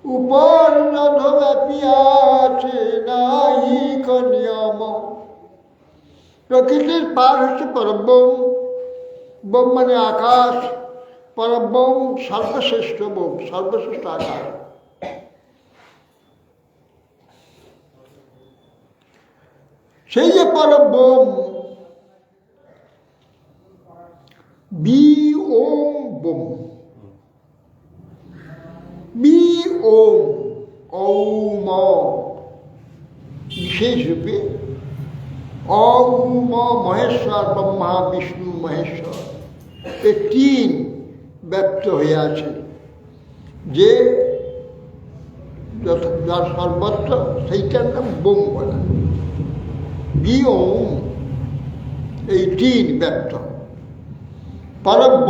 উপর্ণধ ব্যাপিয়াছে নাহিক নিয়ম। প্রকৃতির পার হচ্ছে পরব্রহ্ম, ব্রহ্ম মানে আকাশ, পরব্রহ্ম সর্বশ্রেষ্ঠ ব্রহ্ম, সর্বশ্রেষ্ঠ আকাশ। সেই যে পরব্রহ্ম, বি ওম বোম, বি ওম ঔম, বিশেষ রূপে ঔম মহেশ্বর, ব্রহ্মা বিষ্ণু মহেশ্বর, এই তিন ব্যক্ত হয়ে আছে। যে যার সর্বত্র সেইটার নাম বোম বলা। বি ওম, এই তিন ব্যক্ত। পরব্রহ্ম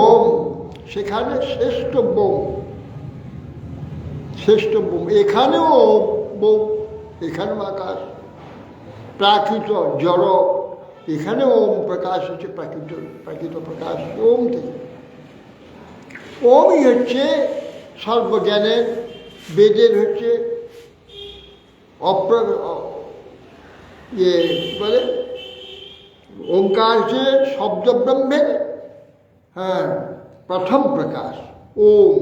সেখানে শ্রেষ্ঠ বোম, শ্রেষ্ঠ বোম। এখানেও বোম, এখানেও আকাশ, প্রাকৃত জড়, এখানে ওম প্রকাশ হচ্ছে, প্রাকৃত প্রকাশ ওম থেকে। ওমই হচ্ছে সর্বজ্ঞানের, বেদের হচ্ছে বলে ওঙ্কার হচ্ছে শব্দ ব্রহ্মের প্রথম প্রকাশ। ওম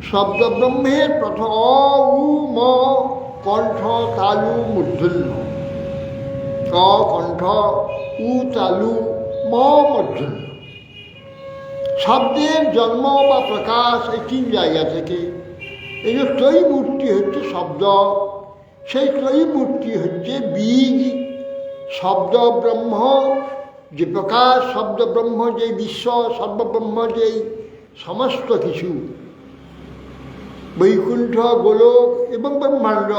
শব্দ ব্রহ্মের প্রথম। অ উ ম কণ্ঠ তালু মূর্ধন্য, ক কণ্ঠ, উ তালু, ম মূর্ধন্য। শব্দের জন্ম বা প্রকাশ এই তিন জায়গা থেকে। এই যে ত্রয়ী মূর্তি হচ্ছে শব্দ, সেই ত্রয়ী মূর্তি হচ্ছে বীজ। শব্দ ব্রহ্ম যে প্রকাশ, শব্দ ব্রহ্ম যে বিশ্ব, সর্বব্রহ্ম যেই সমস্ত কিছু, বৈকুণ্ঠ, গোলক এবং ব্রহ্মাণ্ড,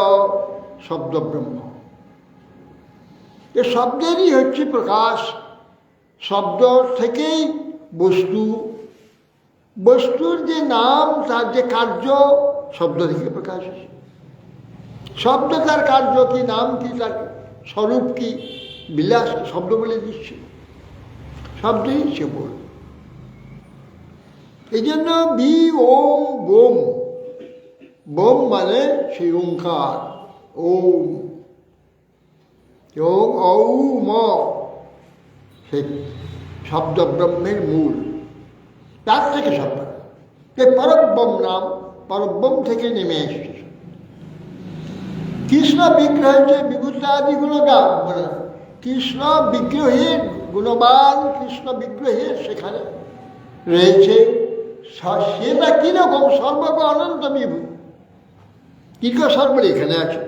শব্দ ব্রহ্ম। এ শব্দেরই হচ্ছে প্রকাশ। শব্দ থেকেই বস্তু, বস্তুর যে নাম, তার যে কার্য, শব্দ থেকে প্রকাশ হচ্ছে। শব্দ তার কার্য কি, নাম কি, তার স্বরূপ কি, বিলাস, শব্দ বলে দিচ্ছে। শব্দই সে বল। এই জন্য বি ওম বোম, বোম মানে সেই ওঙ্কার, ওম। ঔম সেই শব্দ ব্রহ্মের মূল, তার থেকে শব্দ। পরব্রহ্ম নাম, পরব্রহ্ম থেকে নেমে এসছে। কৃষ্ণ বিগ্রহের যে বিভূতাদি গুণগান, মানে কৃষ্ণ বিগ্রহের গুণবান, কৃষ্ণ বিগ্রহের সেখানে রয়েছে। সেটা কিরকম? সর্বগ অনন্ত বিভূ, কিরকম সর্বর এখানে আছে।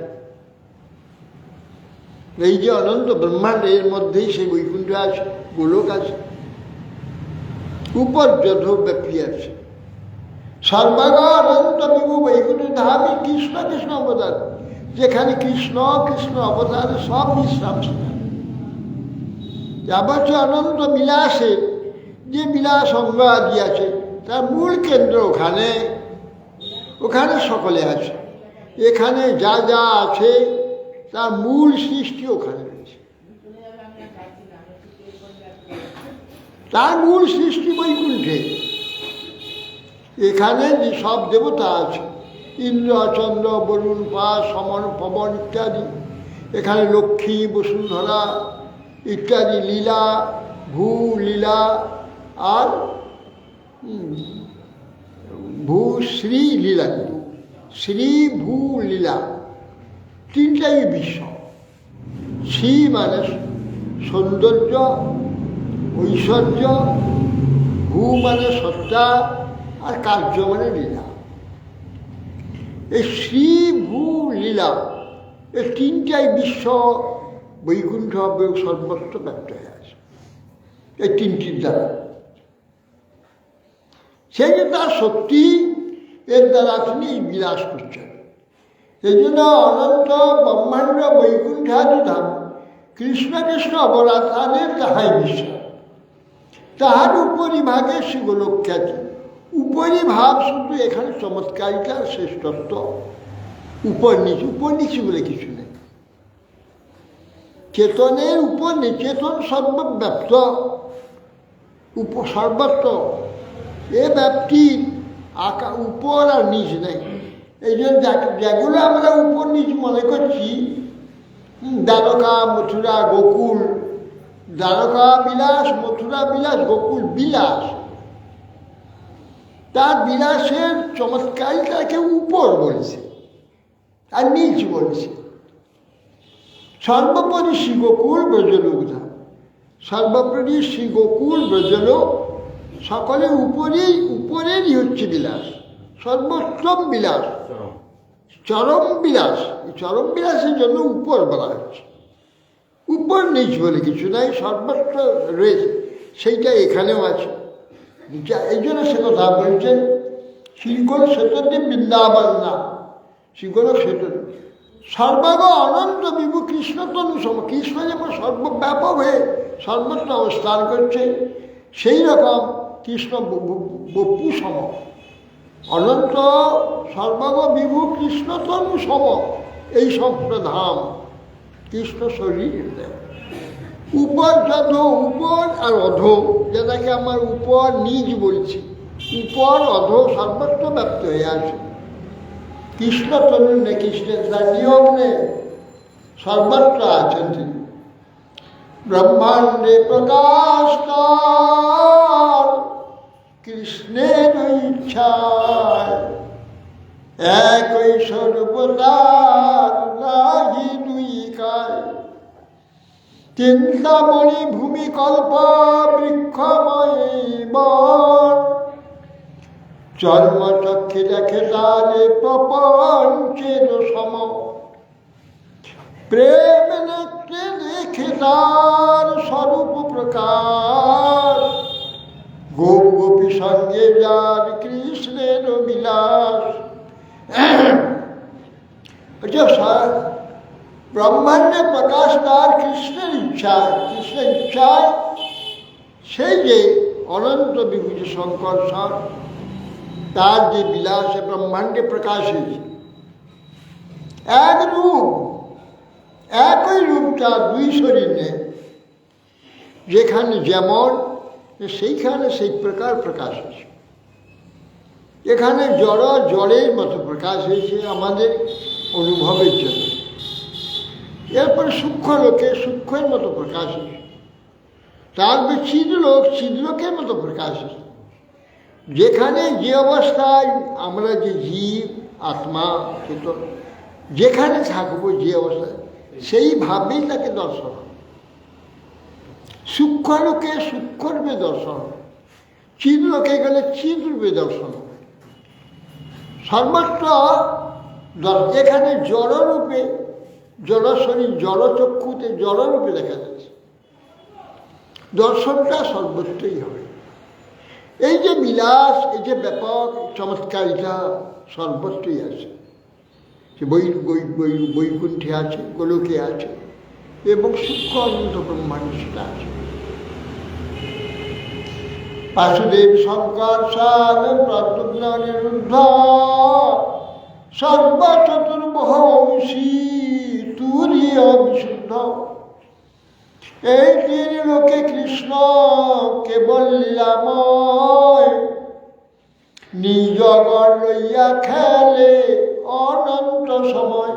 এই যে অনন্ত ব্রহ্মাণ্ড, এর মধ্যেই সেই বৈকুণ্ঠ আছে, গোলক আছে, উপর্যধ ব্যাপী আছে। সর্বগ অনন্ত বিভূ বৈকুণ্ঠ ধামে কৃষ্ণ কৃষ্ণ অবতার, যেখানে কৃষ্ণ কৃষ্ণ অবতারে সব বিশ্রাম সেখানে। যাবতীয় অনন্ত বিলাসের যে বিলাস অঙ্গ আদি আছে, তার মূল কেন্দ্র ওখানে, ওখানে সকলে আছে। এখানে যা যা আছে তার মূল সৃষ্টি ওখানে রয়েছে। তার মূল সৃষ্টি বৈকুণ্ঠে। এখানে যে সব দেবতা আছে, ইন্দ্র, চন্দ্র, বরুণ, পাশ, সমন, পবন ইত্যাদি। এখানে লক্ষ্মী, বসুন্ধরা ইত্যাদি লীলা, ভূ লীলা আর ভূশ্রী লীলা, শ্রী ভূ লীলা, তিনটাই বিশ্ব। শ্রী মানে সৌন্দর্য, ঐশ্বর্য, ভূ মানে সত্তা, আর কার্য মানে লীলা। এই শ্রী ভূ লীলা, এই তিনটাই বিশ্ব বৈকুণ্ঠ সর্বত্র ব্যক্ত হয়ে আছে এই তিনটির দ্বারা। সেই যে তার শক্তি, এর দ্বারা তিনি বিলাস করছেন। এই জন্য অনন্ত ব্রহ্মাণ্ড বৈকুণ্ঠাদি ধাম কৃষ্ণ কৃষ্ণ অবতারের তাহাই বিশ্ব। তাহার উপরিভাগে সে গোলক খ্যাতি। উপরিভাব শুধু এখানে চমৎকারিতা শ্রেষ্ঠত্ব, উপর নিচে বলে কিছু নেই। চেতনের উপর চেতন সর্বব্যাপ্ত, সর্বত্র। এ ব্যাপ্তির উপর আর নিচ নেই। এই জন্য যেগুলো আমরা উপর নিচ মনে করছি, দ্বারকা, মথুরা, গোকুল, দ্বারকা বিলাস, মথুরা বিলাস, গোকুল বিলাস, তার বিলাসের চমৎকারিতাকে উপর বলছে আর নিচ বলছে। সর্বোপরি শ্রী গোকুল ব্রজলোকধা, সর্বোপরি শ্রী গোকুল ব্রজলোক, সকলের উপরেরই হচ্ছে বিলাস, সর্বোত্তম বিলাস, চরম বিলাস। এই চরম বিলাসের জন্য উপর বলা হচ্ছে। উপর নিচ বলে কিছু নাই, সর্বত্র রয়েছে, সেইটা এখানেও আছে। এই জন্য সে কথা বলছেন শ্রীগোল সেততে বৃন্দাবন না, শ্রীগোল সেতন সর্বাগ অনন্ত বিভু কৃষ্ণতনু সম। কৃষ্ণ যেমন সর্বব্যাপক হয়ে সর্বত্র অবস্থান করছে, সেই রকম কৃষ্ণ বপু সম, অনন্ত সর্বাগ বিভু কৃষ্ণতনু সম। এই সমস্ত ধাম কৃষ্ণ শরীর। উপর যধ, উপর আর অধ, যেটাকে আমার উপর নিজ বলছি, উপর অধ সর্বত্র ব্যপ্ত হয়ে আছে। কৃষ্ণ তরুণ নে, কৃষ্ণের তার নিয়ম নেই, সর্বত্র আছেন তিনি। ব্রহ্মাণ্ডে প্রকাশ কৃষ্ণের ইচ্ছায়, একই সর্বদার নাহি দুই কায়। চিন্তামণি ভূমিকল্প বৃক্ষময়ী বন, চর্মচক্ষে দেখে তারে প্রপঞ্চের সম। প্রেম নেত্রে দেখে তার স্বরূপ প্রকাশ, গোপ গোপী সঙ্গে যার কৃষ্ণের বিলাস। ব্রহ্মাণ্ডে প্রকাশ তার কৃষ্ণের ইচ্ছায়, কৃষ্ণের ইচ্ছায় সেই যে অনন্ত বিভূজ শঙ্কর স্বর, তার যে বিলাসে ব্রহ্মাণ্ডে প্রকাশ হয়েছে। এক রূপ, একই রূপ, তার দুই শরীর নেই। যেখানে যেমন সেইখানে সেই প্রকার প্রকাশ হয়েছে। এখানে জড় জড়ের মতো প্রকাশ হয়েছে আমাদের অনুভবের জন্য। এরপরে সূক্ষ্ম লোকে সূক্ষ্মের মতো প্রকাশ হয়েছে, তারপরে চিদলোক চিদলোকের মতো প্রকাশ হয়েছে। যেখানে যে অবস্থায় আমরা যে জীব আত্মা চেতন যেখানে থাকবো, যে অবস্থায়, সেইভাবেই তাকে দর্শন। সূক্ষ্ম লোকে সূক্ষ্মরূপে দর্শন, চিদলোকে গেলে চিদরূপে দর্শন। সর্বত্র এখানে জড়রূপে, জড়শরীর জড়চক্ষুতে জড়রূপে দেখা যাচ্ছে। দর্শনটা সর্বত্রই হবে। এই যে বিলাস, এই যে ব্যাপক চমৎকারিতা সর্বত্রই আছে। সে বৈকুণ্ঠে আছে, গোলকে আছে, এবং সূক্ষ্ম অনন্ত ব্রহ্মাণ্ডে সেটা আছে। বাসুদেব শঙ্কর সার প্রদ্যুম্ন নিরুদ্ধ সর্বচতুর্বহংসী তুরীয় বিশুদ্ধ। এই তিন লোকে কৃষ্ণ কেবল লীলাময়, নিজ গণ লইয়া খেলে অনন্ত সময়।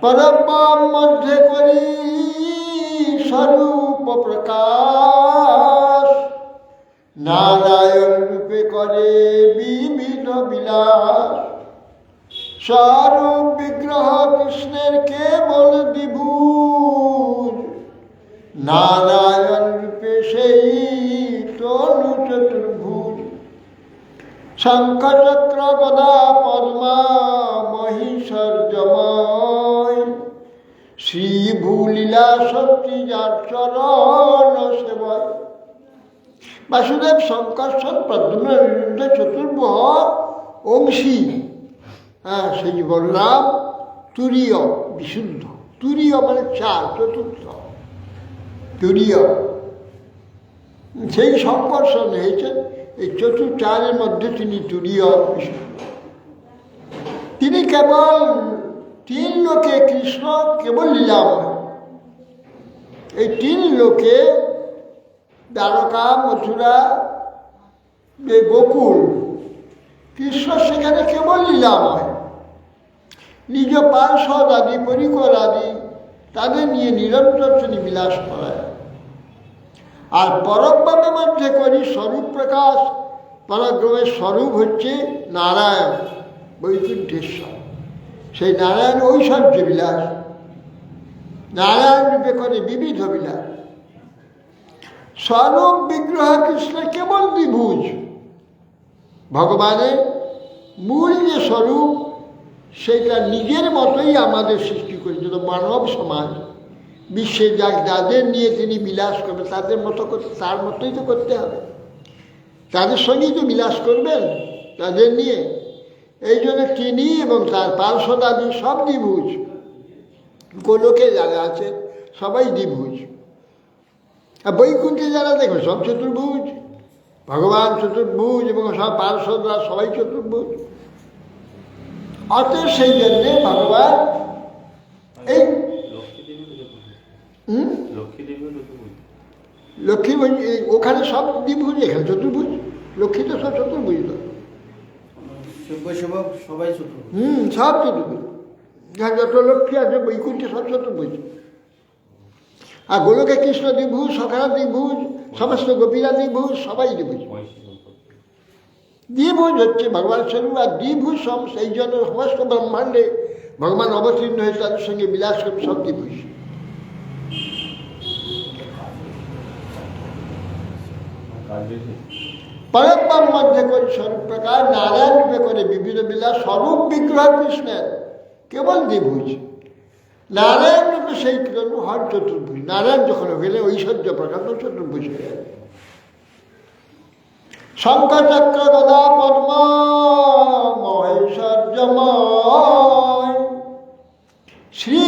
পরব্রহ্ম মধ্যে করি স্বরূপ প্রকাশ, নারায়ণ রূপে করে বিবিধ বিলাস। স্বরূপ বিগ্রহ কৃষ্ণের কেবল দ্বিভুজ, নারায়ণ রূপে সেই তনু চতুর্ভুজ। শঙ্খ চক্র গদা পদ্মা মহিষর্যময়, শ্রীভূলীলা শক্তি যার চরণ সেবায়। বাসুদেব শঙ্কর্ষণ প্রদ্যুম্ন নিরুদ্ধ চতুর্বহ অংশী, সেই বলরাম তুরীয় বিশুদ্ধ। তুরীয় মানে চার, চতুর্থ তুরীয়। সেই সম্পর্ষণ হয়েছে এই চতুর্চারের মধ্যে তিনি তুরীয় কৃষ্ণ। তিনি কেবল তিন লোকে কৃষ্ণ কেবল লীলাময়। এই তিন লোকে দ্বারকা, মথুরা, গোকুল, কৃষ্ণ সেখানে কেবল লীলাময়। নিজ পার্ষদ আদি, পরিকর আদি তাদের নিয়ে নিরন্তর তিনি বিলাস করায়। আর পরব্রহ্মের মধ্যে করি স্বরূপ প্রকাশ। পরব্রহ্মের স্বরূপ হচ্ছে নারায়ণ, বৈকুণ্ঠেশ্বর। সেই নারায়ণ ঐশ্বর্য বিলাস, নারায়ণ রূপে করে বিবিধ বিলাস। স্বরূপ বিগ্রহ কৃষ্ণের কেবল দ্বিভুজ। ভগবানের মূল যে স্বরূপ সেটা নিজের মতোই আমাদের সৃষ্টি করেছে। তো মানব সমাজ বিশ্বে যাদের নিয়ে তিনি বিলাস করবেন তাদের মতো তার মতোই তো করতে হবে, তাদের সঙ্গেই তো বিলাস করবেন তাদের নিয়ে। এই জন্য তিনি এবং তার পার্শ্বদাদি সব দ্বিভুজ। গোলকে যারা আছে সবাই দ্বিভুজ, আর বৈকুণ্ঠে যারা দেখবে সব চতুর্ভুজ। ভগবান চতুর্ভুজ এবং সব পার্শ্বদরা সবাই চতুর্ভুজ। অতএব সেই জন্যে ভগবান এই লক্ষ্মী ওখানে সব দ্বিভুজ, এখানে চতুর্ভুজ। লক্ষ্মী তো সব চতুর্ভুজ তো, সব চতুর্ভুজ। যত লক্ষ্মী আছে বৈকুণ্ঠে সব চতুর্ভুজ। আর গোলকে কৃষ্ণ দ্বিভুজ, সখারা দ্বিভুজ, সমস্ত গোপীরা দ্বিভুজ, সবাই দ্বিভুজ। দ্বিভুজ হচ্ছে ভগবান স্বরূপ। আর দ্বিভুজ সেই জন্য সমস্ত ব্রহ্মাণ্ডে ভগবান অবতীর্ণ হয়ে তাদের সঙ্গে বিলাস করবে, সব দ্বিভুজ। পরব্রহ্ম মধ্যে করে স্বরূপ প্রকাশ, নারায়ণ রূপে করে বিবিধ বিলাস। স্বরূপ বিগ্রহ কৃষ্ণের কেবল দ্বিভুজ। নারায়ণ রূপে সেই জন্য হর চতুর্ভুজ। নারায়ণ যখন হলে ঐশ্বর্য প্রকাশ চতুর্ভুজ হয়ে যাবে। শঙ্খ চক্র গদা পদ্ম মহেশ্বর্যময়, শ্রী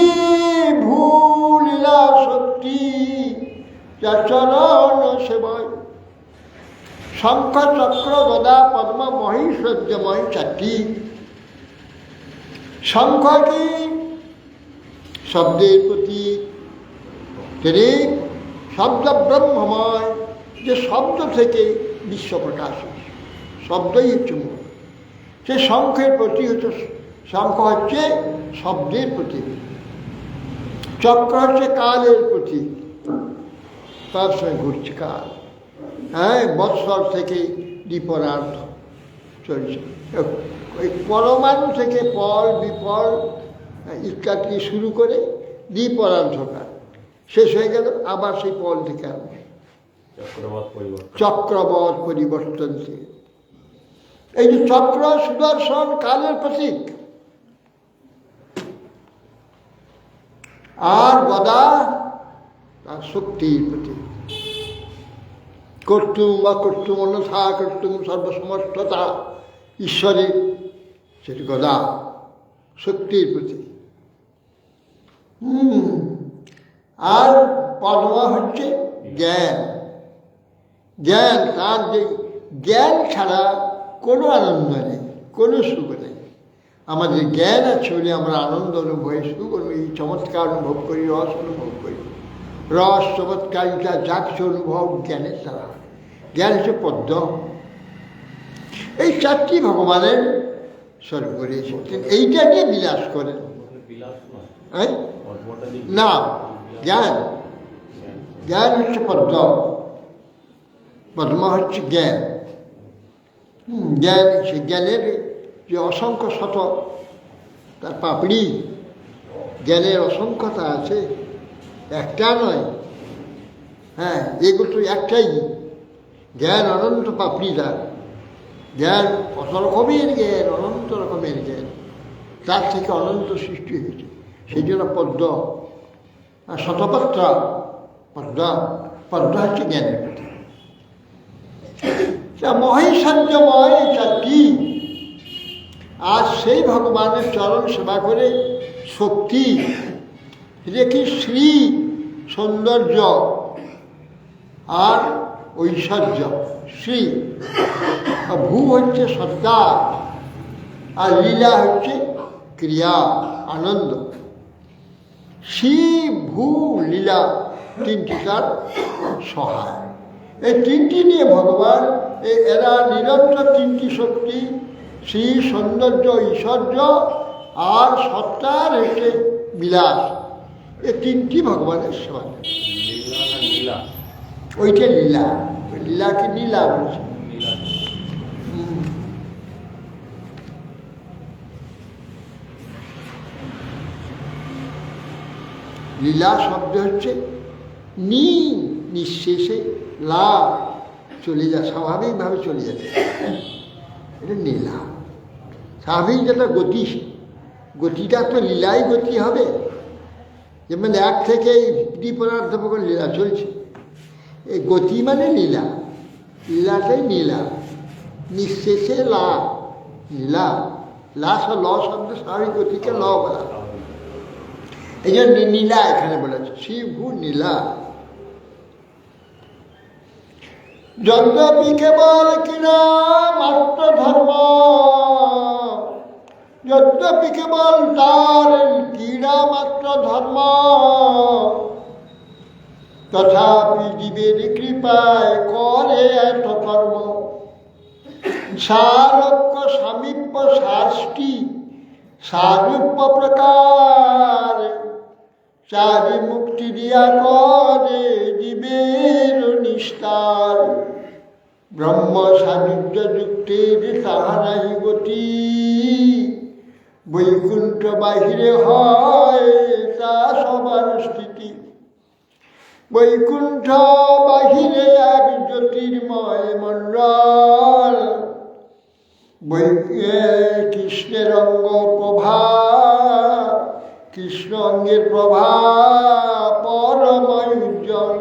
ভূলীলা শক্তি চরণ সেবয়। শঙ্খ চক্র গদা পদ্ম মহেশ্বর্যময় চারটি। শঙ্খ কি শব্দের প্রতীক, তিনি শব্দ ব্রহ্মময়, যে শব্দ থেকে বিশ্ব প্রকাশ, শব্দই হচ্ছে মূল। সে শঙ্খের প্রতীক হচ্ছে, শঙ্খ হচ্ছে শব্দের প্রতীক। চক্র হচ্ছে কালের প্রতীক, তার সঙ্গে ঘুরছে কাল। হ্যাঁ, বৎসর থেকে দ্বিপরার্ধ চলছে। ওই পরমাণু থেকে পর বিপর ইত্যাদি শুরু করে দ্বিপরার্ধকাল শেষ হয়ে গেল, আবার সেই পল থেকে আসবে চক্রবৎ পরিবর্তনশীল। এই যে চক্র সুদর্শন কালের প্রতীক, আর গদা তার শক্তির প্রতীক। কর্তুম বা কর্তুম অন্যথা কর্তুম সর্বসমর্থতা ঈশ্বরের, সেটি গদা শক্তির প্রতীক। আর পদ্মা হচ্ছে জ্ঞান। জ্ঞান, তার যে জ্ঞান ছাড়া কোনো আনন্দ নেই, কোনো সুখ নেই। আমাদের জ্ঞান আছে বলে আমরা আনন্দ অনুভব, সুখ এই চমৎকার অনুভব করি, রস অনুভব করি। রস চমৎকারিতা যাচ্ছে অনুভব জ্ঞানের দ্বারা। জ্ঞান হচ্ছে পদ্ম। এই চারটি ভগবানের স্বরূপ করেছে, এইটা নিয়ে বিলাস করেন না। জ্ঞান, জ্ঞান হচ্ছে পদ্ম, পদ্ম হচ্ছে জ্ঞান। জ্ঞান, সে জ্ঞানের যে অসংখ্য শত তার পাপড়ি, জ্ঞানের অসংখ্যতা আছে, একটা নয়। হ্যাঁ, এগুলো তো একটাই জ্ঞান, অনন্ত পাপড়ি তার জ্ঞান। কত রকমের জ্ঞান, অনন্ত রকমের জ্ঞান, তার থেকে অনন্ত সৃষ্টি হয়েছে। সেই জন্য পদ্ম আর শতপত্রা, পদ্মা, পদ্মা হচ্ছে জ্ঞানের প্রতি। মহিষাঞ্জময় চারটি। আর সেই ভগবানের চরণ সেবা করে শক্তি, এটা কি শ্রী সৌন্দর্য, আর ঐশ্বর্য, শ্রী। ভূ হচ্ছে সত্তা, আর লীলা হচ্ছে ক্রিয়া, আনন্দ। শ্রী, ভূ, লীলা তিনটি তার সহায়। এই তিনটি নিয়ে ভগবান, এরা নিরন্তর তিনটি শক্তি, শ্রী, সৌন্দর্য, ঐশ্বর্য আর সত্তার হচ্ছে বিলাস, এই তিনটি ভগবানের সেবা। ওইটা লীলা, লীলাকে লীলা বলছে। লীলা শব্দ হচ্ছে নিঃশেষে লা, চলে যায়, স্বাভাবিকভাবে চলে যাচ্ছে, এটা লীলা। স্বাভাবিক যেটা গতি, গতিটা তো লীলাই গতি হবে। যেমন এক থেকে দ্বিপদার্থ পর্যন্ত লীলা চলছে, এই গতি মানে লীলা, লীলাটাই নীলা, নিঃশেষে লা, নীলা। লা ল শব্দ স্বাভাবিক গতিকে ল বলা, এই জন্য নীলা এখানে বলেছে, শিভু নীলা। যদ্যপি কেবল কিনা মাত্র ধর্ম, যদ্যপি কেবল তার ক্রীড়া মাত্র ধর্ম, তথাপি জীবের কৃপায় করে এত কর্ম। সারক্য সামীপ্য শাস্তি সারূপ্য প্রকার, চারি মুক্তি দিয়া করে জীবের নিস্তার। ব্রহ্ম সাযুজ্য যুক্তির তাহারাই গতি, বৈকুণ্ঠ বাহিরে হয় তা সবার স্থিতি। বৈকুণ্ঠ বাহিরে এক জ্যোতির্ময় মণ্ডল, কৃষ্ণের অঙ্গ প্রভা, কৃষ্ণ অঙ্গের প্রভা পরময় উজ্জ্বল।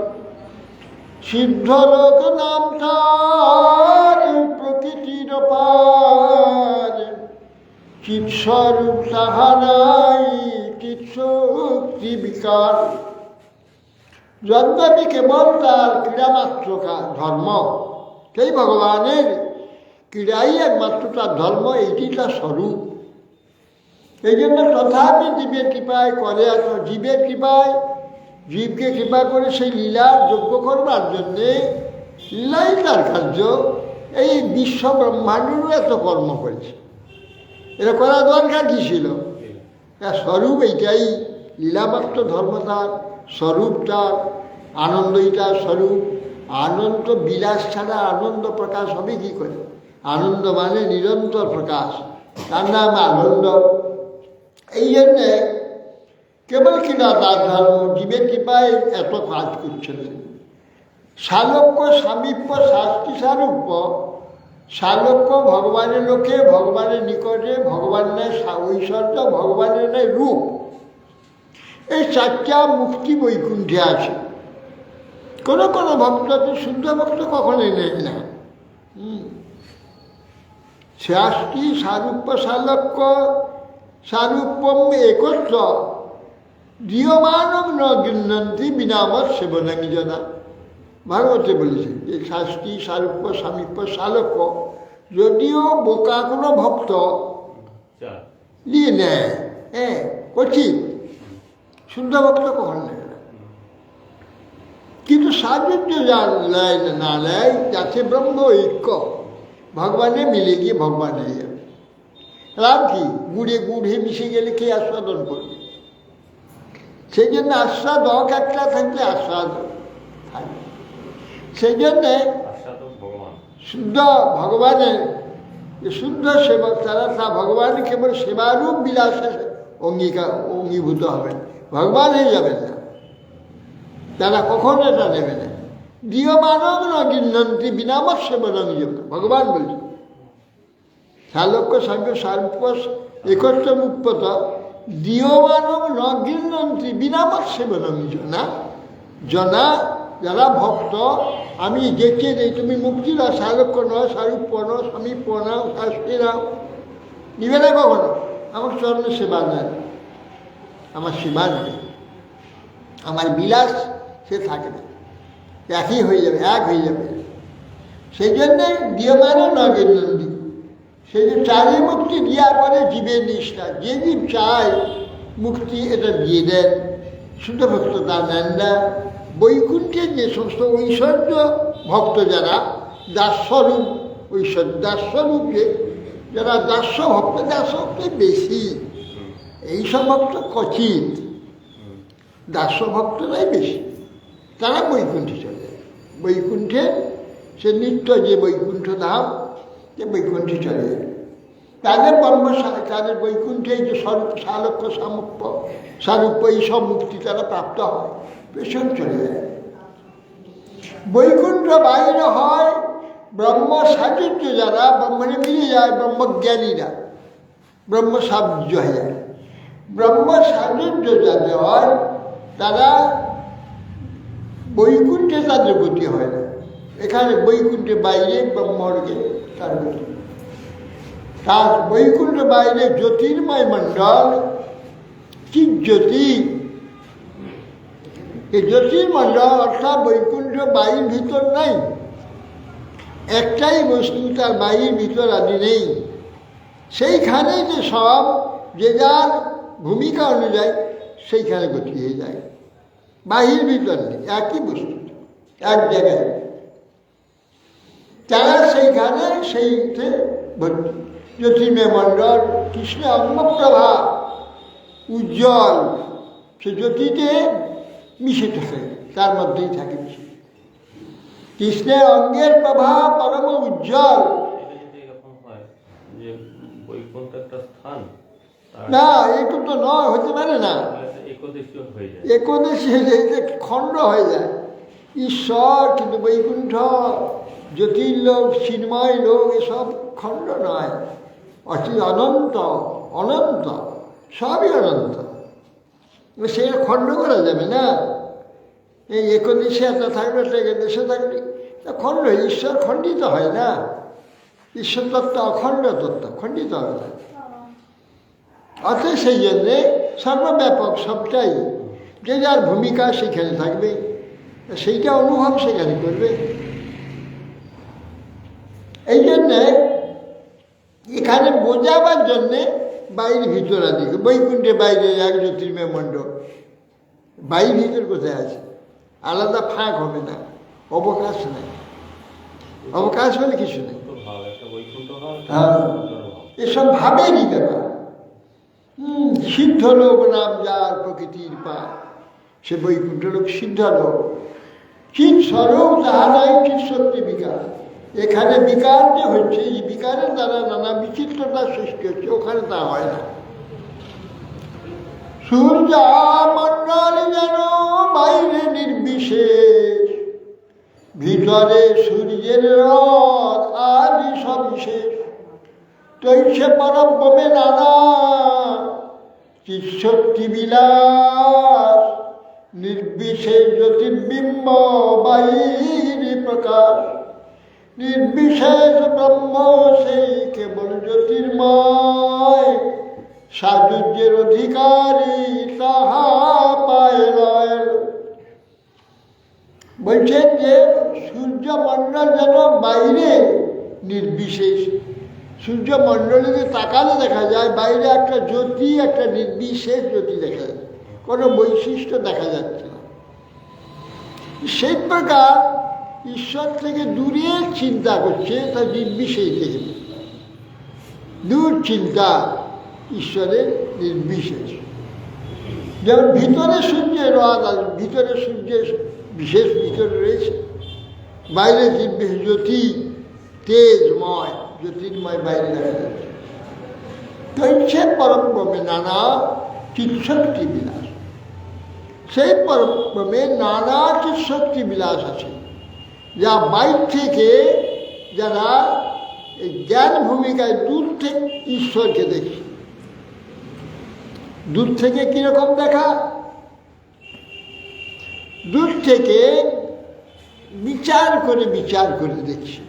সিদ্ধলোক নাম তার প্রকৃতির পার, চিৎস্বরূপ তাহারাই চিৎশক্তি বিকার। যদ্যপি কেবল তার ক্রীড়ামাত্র ধর্ম, সেই ভগবানের ক্রীড়াই একমাত্র তার ধর্ম, এইটি তার স্বরূপ। এই জন্য তথাপি জীবের কৃপায় করে, জীবের কৃপায়, জীবকে কৃপা করে সেই লীলার যোগ্য করবার জন্যে, লীলাই তার কার্য। এই বিশ্ব ব্রহ্মাণ্ডেরও এত কর্ম করেছে, এটা করা দরকার কী ছিল? স্বরূপ এইটাই, লীলামাত্র ধর্ম তার স্বরূপ, তার আনন্দই তার স্বরূপ। আনন্দ বিলাস ছাড়া আনন্দ প্রকাশ হবে কী করে? আনন্দ মানে নিরন্তর প্রকাশ, তার নাম আনন্দ। এই জন্যে কেবল কিনা তার ধর্ম, জীবের কৃপায় এত কাজ করছেন। সালোক্য সামীপ্য শাস্তি সারূপ্য, সালোক্য ভগবানের লোকে, ভগবানের নিকটে, ভগবানের ঐশ্বর্য, ভগবানের রূপ। এই চারটা মুক্তি বৈকুণ্ঠে আছে। কোনো কোনো ভক্ত তো শুদ্ধ ভক্ত কখনোই নেই না। শাস্তি সারূপ্য সালোক্য সারূপ্যম একত্র, দীয়মানব ন গৃহ্ণন্তি বিনামত সেবনাঙ্গি জনা। ভাগবতে বলেছে যে শাস্তি সারূপ্য সামীপ্য সালোক্য, যদিও বোকা কোনো ভক্ত নিয়ে নেয়, কঠিন, শুদ্ধ ভক্ত কখন নেয় না। কিন্তু সাযুজ্য যা নেয় না নেয়, যাতে ব্রহ্ম ঐক্য, ভগবানে মিলে গিয়ে ভগবান হয়ে যাবে। লাভ কি? গুড়ে গুড়ে মিশে গেলে কে আস্বাদন করবে? সেই জন্য আস্বাদক একটা থাকলে আস্বাদ থাকবে। সেই জন্যে শুদ্ধ ভগবানের শুদ্ধ সেবক তারা, তা ভগবান কেবল সেবারূপ বিলাসে অঙ্গীভূত হবেন, ভগবান হয়ে যাবেন না, তারা কখনো এটা নেবে না। দিয় মানব ন গৃহ্ণন্তি বিনামত সেবনাঙ্গি জনা, ভগবান বলছে। সালোক্য সাংখ্য সারূপ্য একত্র মুক্ত, দিয় মানব ন গৃহ্ণন্তি বিনামত সেবনাঙ্গি জনা। জনা যারা ভক্ত, আমি দেখে নেই, তুমি মুক্তি দাও, সালোক্য নয়, সারূপ্য নয়, সমীপ্য নাও, শাস্তি নাও, নিবে না কখনো। আমার চরণে সেবা নেয়, আমার সেবা নেবে, আমার বিলাস সে থাকে না, একই হয়ে যাবে, এক হয়ে যাবে। সেই জন্যে দিয়মানে নগের নন্দী, সেই যে চারি মুক্তি দেওয়ার পরে জীবের নিষ্ঠা, যে জীব চায় মুক্তি এটা দিয়ে দেন, শুদ্ধ ভক্ত তা নেন না। বৈকুণ্ঠের যে সমস্ত ঐশ্বর্য ভক্ত যারা দাস্যরূপ ঐশ্বর্য, দাস্যরূপ যে যারা দাস্য ভক্ত, দাসভক্ত বেশি, এইসব ভক্ত কচিত, দাস্য ভক্তরাই বেশি, তারা বৈকুণ্ঠে চলে যায়। বৈকুণ্ঠে সে নিত্য যে বৈকুণ্ঠ ধাম, যে বৈকুণ্ঠে চলে যায়, তাদের তাদের বৈকুণ্ঠে যে স্বরূপ সালক্ষ্য সামপ্য সারূপ্য এইসব মুক্তি তারা প্রাপ্ত হয়, পেছন চলে যায়। বৈকুণ্ঠ বাইরে হয় ব্রহ্ম সাযুজ্য যারা ব্রহ্মণে মিলে যায়, ব্রহ্মজ্ঞানীরা ব্রহ্ম সাহায্য হয়ে যায়। ব্রহ্ম সাযুজ্য যাদের হয় তারা বৈকুণ্ঠে তাদের গতি হয় না, এখানে বৈকুণ্ঠের বাইরে ব্রহ্মকে তার গতি। তার বৈকুণ্ঠ বাইরে জ্যোতির্ময় মণ্ডল চিজ্যোতি, এই জ্যোতির্মণ্ডল অর্থাৎ বৈকুণ্ঠ বাইর ভিতর নাই, একটাই বস্তু, তার বাইর ভিতর আদি নেই। সেইখানে যে সব যে যার ভূমিকা অনুযায়ী সেইখানে গতি হয়ে যায়, বাহির ভিতর নেই, একই বস্তু এক জায়গায়, তারা সেইখানে সেইতে ভর্তি। জ্যোতির্ময় মণ্ডল কৃষ্ণ অঙ্গপ্রভা উজ্জ্বল, সে জ্যোতিতে মিশে থাকে, তার মধ্যেই থাকে মিশে। কৃষ্ণের অঙ্গের প্রভা পরম উজ্জ্বল। না, একটু তো নয়, হতে পারে না, একদেশী হয়ে যায়, খণ্ড হয়ে যায়। ঈশ্বর কিন্তু বৈকুণ্ঠ জ্যোতির্লোক চিন্ময় লোক এসব খণ্ড নয়, অতি অনন্ত, অনন্ত, সবই অনন্ত, সে খণ্ড করা যাবে না। এই একদেশে এত থাকবে, দেশে থাকবে, খণ্ড, ঈশ্বর খণ্ডিত হয় না, ঈশ্বর তত্ত্ব অখণ্ড তত্ত্ব, খণ্ডিত হবে না। অতএব সেই জন্যে সর্বব্যাপক সবটাই, যে যার ভূমিকা সেখানে থাকবে, সেইটা অনুভব সেখানে করবে। এই জন্যে এখানে বোঝাবার জন্যে বাইরে ভিতর দিকে, বৈকুণ্ঠে বাইরে এক জ্যোতির্ময় মণ্ডল, বাইরে ভিতর কোথায় আছে, আলাদা ফাঁক হবে না, অবকাশ নেই, অবকাশ বলে কিছু নেই। হ্যাঁ, এসব ভাবেরই ব্যাপার। সিদ্ধ লোক নাম যার প্রকৃতির পা, সে বৈকুণ্ঠ লোক সিদ্ধ লোক। চিৎ স্বরূপ তাহা নাই চিৎ শক্তি বিকার, এখানে বিকার যে হচ্ছে, এই বিকারের দ্বারা নানা বিচিত্রতা সৃষ্টি হচ্ছে, ওখানে তা হয় না। সূর্য মণ্ডল যেন বাইরে নির্বিশেষ, ভিতরে সূর্যের রথ আদি সবিশেষ। তৈছে পরব্রমে নানা চিৎশক্তি বিলাস, নির্বিশেষ জ্যোতির্বিম্ব বাইরে প্রকাশ। নির্বিশেষ ব্রহ্ম সেই কেবল জ্যোতির্ময়, সাযুজ্যের অধিকারী তাহা পায় লয়। বলছেন যে সূর্যমণ্ডল যেন বাইরে নির্বিশেষ, সূর্যমণ্ডলীতে তাকালে দেখা যায় বাইরে একটা জ্যোতি, একটা নির্বিশেষ জ্যোতি দেখা যায়, কোনো বৈশিষ্ট্য দেখা যাচ্ছে না। সেই প্রকার ঈশ্বর থেকে দূরে চিন্তা করছে, তা নির্বিশেষ দেখে, দূর চিন্তা ঈশ্বরের নির্বিশেষ। যেমন ভিতরে সূর্যের রথ, ভিতরে সূর্যের বিশেষ ভিতরে রয়েছে, বাইরে নির্বিশেষ জ্যোতি, তেজময় জ্যোতির্ময় বাইরে দেখা যাচ্ছে। তৈছে পরব্রহ্মে নানা চিৎশক্তি বিলাস, সেই পরব্রহ্মে নানা চিৎশক্তি বিলাস আছে, যা বাইর থেকে যারা এই জ্ঞান ভূমিকায় দূর থেকে ঈশ্বরকে দেখি। দূর থেকে কীরকম দেখা? দূর থেকে বিচার করে দেখছি,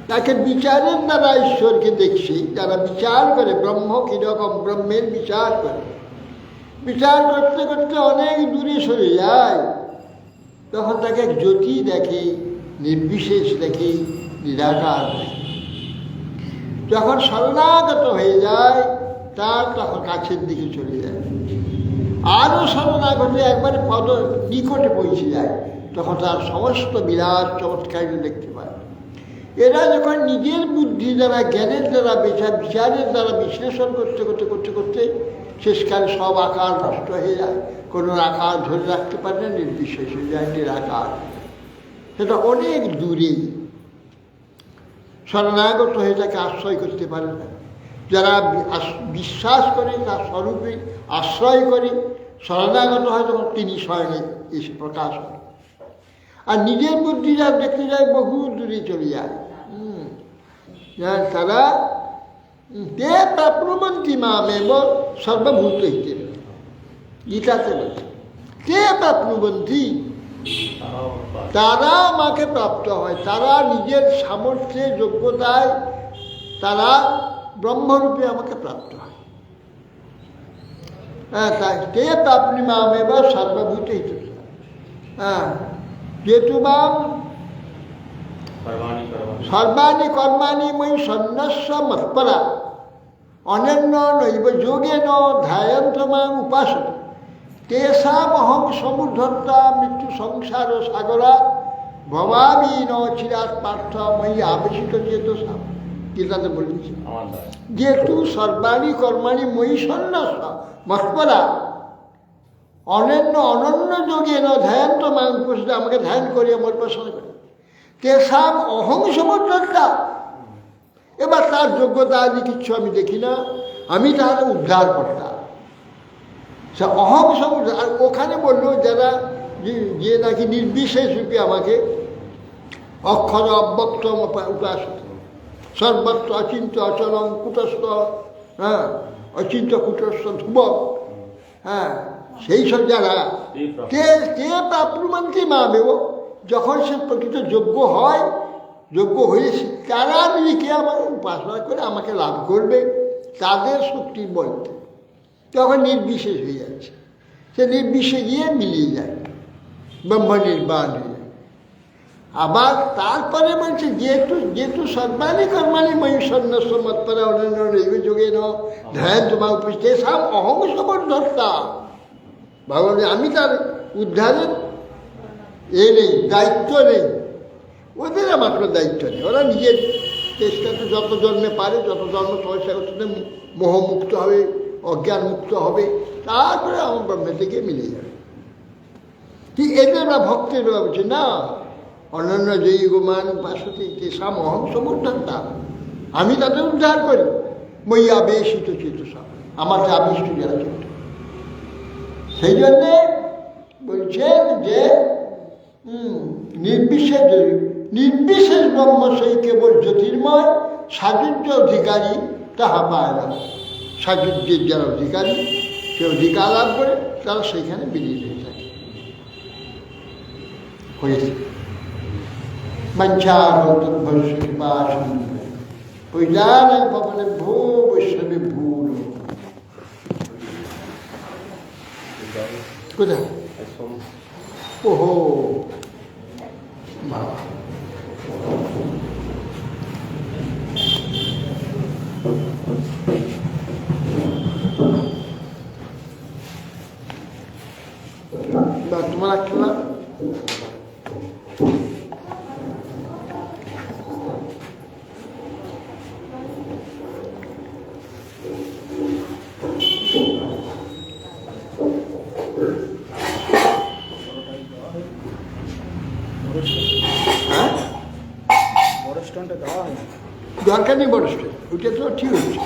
তাকে বিচারের দ্বারা ঈশ্বরকে দেখছি। যারা বিচার করে ব্রহ্ম কীরকম, ব্রহ্মের বিচার করে, বিচার করতে করতে অনেক দূরে সরে যায়, তখন তাকে জ্যোতি দেখে, নির্বিশেষ দেখি, নিরাকার দেখি। যখন শরণাগত হয়ে যায় তার তখন কাছের দিকে চলে যায়, আরও শরণাগত একবারে পদ নিকটে পৌঁছে যায়, তখন তার সমস্ত বিরাট চমৎকার দেখতে পায়। এরা যখন নিজের বুদ্ধি দ্বারা, জ্ঞানের দ্বারা, বিচারের দ্বারা বিশ্লেষণ করতে করতে করতে করতে শেষকালে সব আকার নষ্ট হয়ে যায়, কোনো আকার ধরে রাখতে পারে না, নির্বিশেষ হয়ে যায়, নিরাকার। সেটা অনেক দূরে, শরণাগত হয়ে তাকে আশ্রয় করতে পারে না। যারা বিশ্বাস করে, তার স্বরূপে আশ্রয় করে শরণাগত হয়, তখন তিনি স্বয়ং এসে প্রকাশ হয়। আর নিজের বুদ্ধি যারা দেখতে যায় বহু দূরে চলে যায়, তারা তে প্রাপ্নুবন্তি মামেব সর্বভূত হিসেবে, গীতাতে বলছে তে প্রাপ্নুবন্তি, তারা আমাকে প্রাপ্ত হয়, তারা নিজের সামর্থ্যে, যোগ্যতায় তারা ব্রহ্মরূপে আমাকে প্রাপ্ত হয়। হ্যাঁ, তাই তে প্রাপ্নি মামেব সর্বভূত হিসেবে। হ্যাঁ, যেহেতু মাম সর্বাণি কর্মাণি ময়ি সন্ন্যস্য মৎপরা অনন্য নৈব যোগেন ধ্যায়ন্ত মাং উপাসতে তেষাম অহং সমুদ্ধর্তা মৃত্যু সংসার সাগরা ভবামি ন চিরাত পার্থ ময়ি আবেশিত চেতসা। গীতাতে বলেছি যেহেতু সর্বাণি কর্মাণি ময়ি সন্ন্যস্য মৎপরা অনন্য যোগেন ধ্যায়ন্ত মাং উপাসতে, আমাকে ধ্যান করে আমার উপাসনা করে, তেষাম অহং সমুদ্ধর্তা। এবার তার যোগ্যতা আদি কিচ্ছু আমি দেখি না, আমি তাহলে উদ্ধার করতাম। সে অহং সমুদ্র। আর ওখানে বললো যারা যে নাকি নির্বিশেষ রূপে আমাকে অক্ষর অব্যক্ত উপাসিত, সর্বত্র অচিন্ত্য অচলং কুটস্থ, হ্যাঁ, অচিন্ত্য কুটস্থ ধ্রুবক, হ্যাঁ, সেই সব যারা তে প্রাপ্নুবন্তি মামেব, যখন সে প্রকৃত যোগ্য হয়, যোগ্য হয়ে তারা নিজেকে আমার উপাসনা করে আমাকে লাভ করবে, তাদের শক্তির বলতে তখন নির্বিশেষ হয়ে যাচ্ছে। সে নির্বিশেষ গিয়ে মিলিয়ে যায়, ব্রহ্ম নির্বাণ হয়ে যায়। আবার তারপরে বলছে যেহেতু সর্বাণি কর্মাণি ময়ি সন্ন্যস্য মৎপরা অনন্য নৈব যোগেন ধ্যান তোমার উপস্থিত সব অহং সমর্থতা। ভগবান, আমি তার উদ্ধারের নেই, দায়িত্ব নেই, ওদের আমার কোনো দায়িত্ব নেই। ওরা নিজের চেষ্টাতে যত জন্মে পারে, যত জন্ম তপস্যা করতে মোহমুক্ত হবে, অজ্ঞান মুক্ত হবে, তারপরে আমার ব্রহ্ম থেকে মিলে যাবে। ঠিক এদের আমরা ভক্তের বলছি না, অনন্য জয়ী গোমান বাসতি তেষাম অহং সমর্থনতা, আমি তাদের উদ্ধার করি। মই আবেশিত চেতসা, আমাকে আবিষ্ট যারা চিত্ত। সেই জন্যে বলছেন যে নির্বিশেষ ব্রহ্ম সেই কেবল জ্যোতির্ময় সাযুজ্য অধিকারী তাহা পায় না। সাযুজ্যের যারা অধিকারী, সে অধিকার লাভ করে তারা সেইখানে বিলীন হয়ে থাকে। হয়েছে ভূ বৈষ্ণবে ভূল কোথায়? ওহো বাবা, তোমার একটা না দরকার নেই, বড় স্টোন ওইটা তো ঠিক হচ্ছে।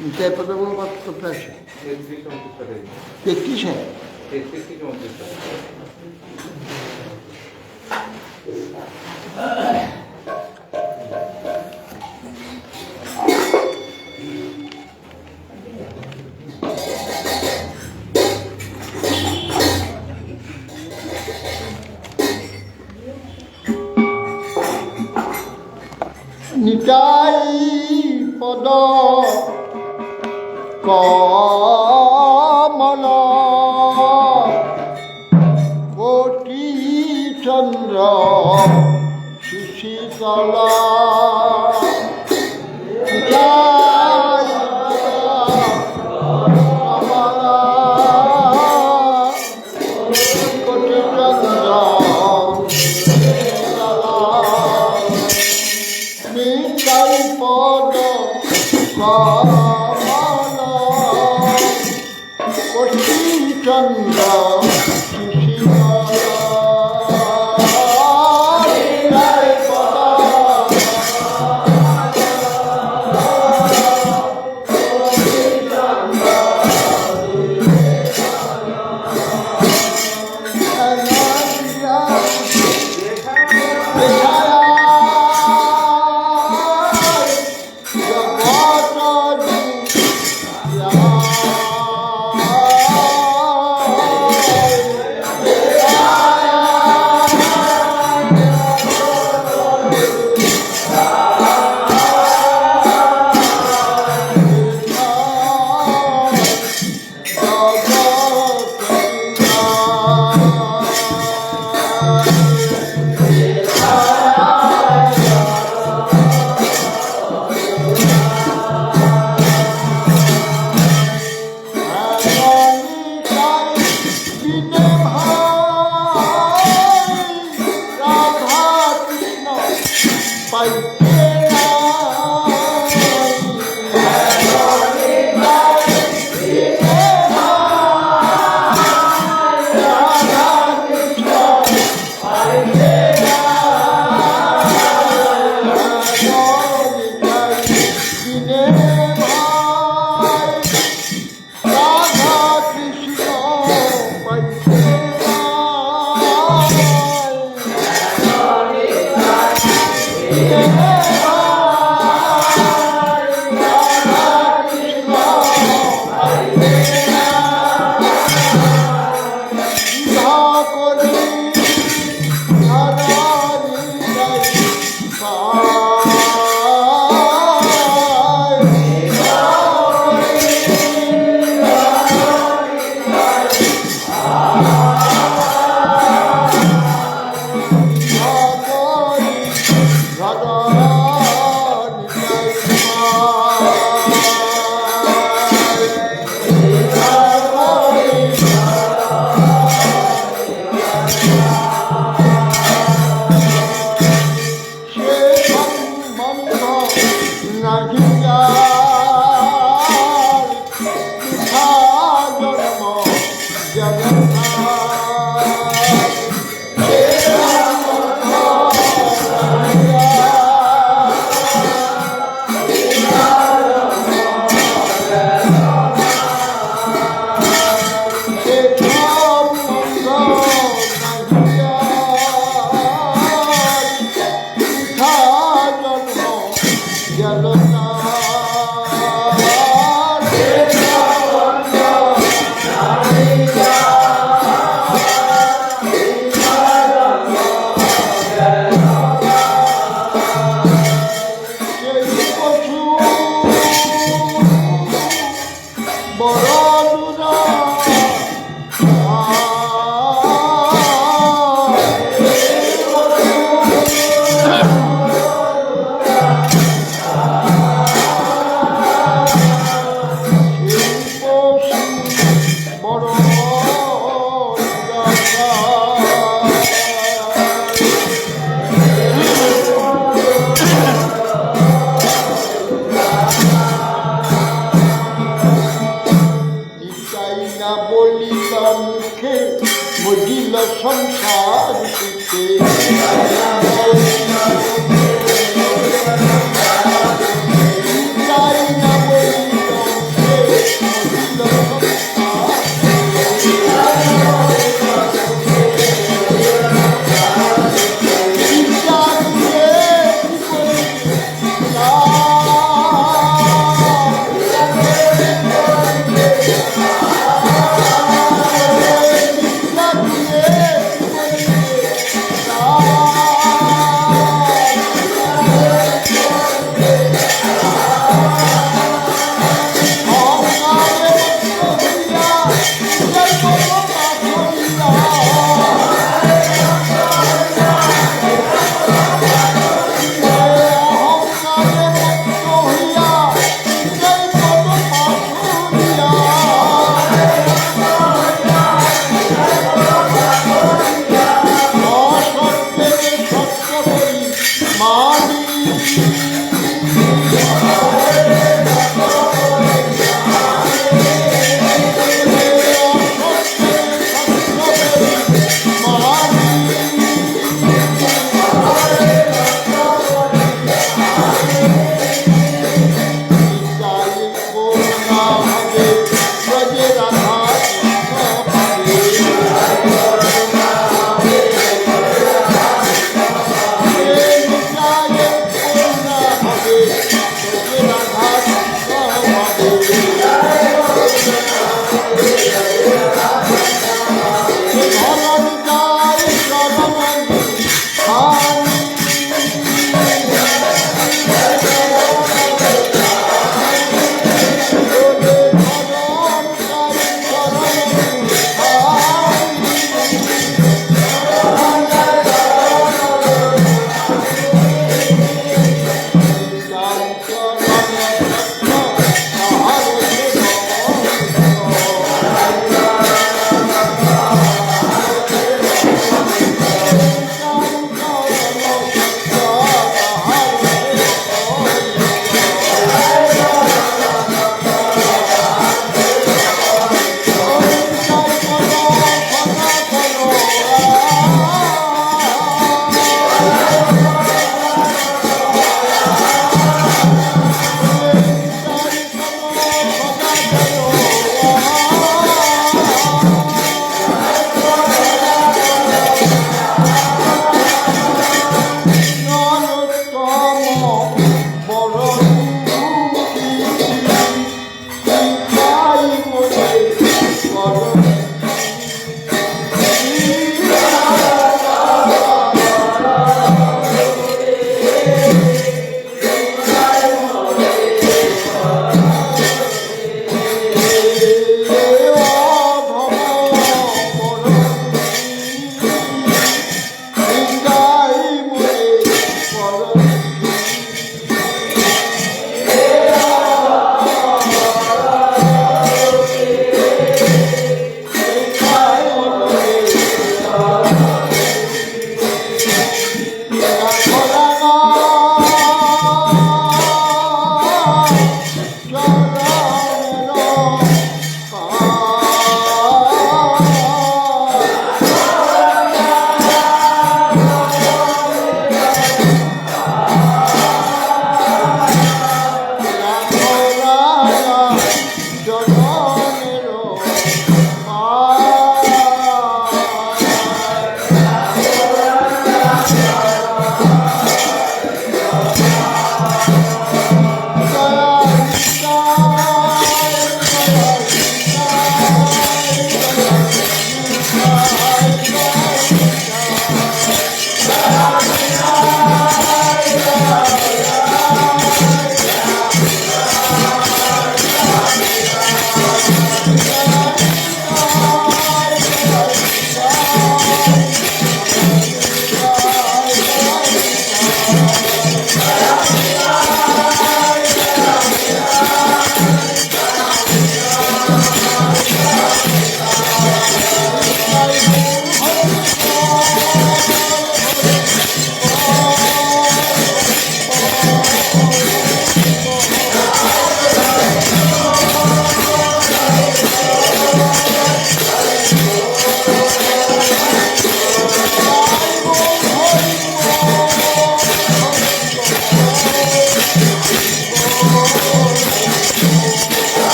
নিচাই পাতা বলো কত আছে? 33 है। নিতাই পদ কমল কোটি চন্দ্র সুশীতলা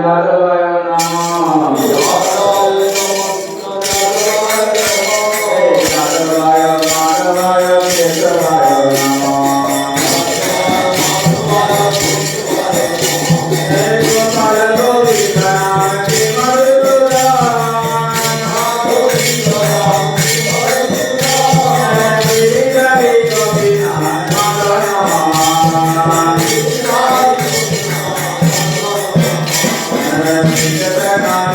যাদবায় নমঃ যাদবায় মাধবায় কেশবায় নমঃ হে গোপাল গোবিন্দ রাম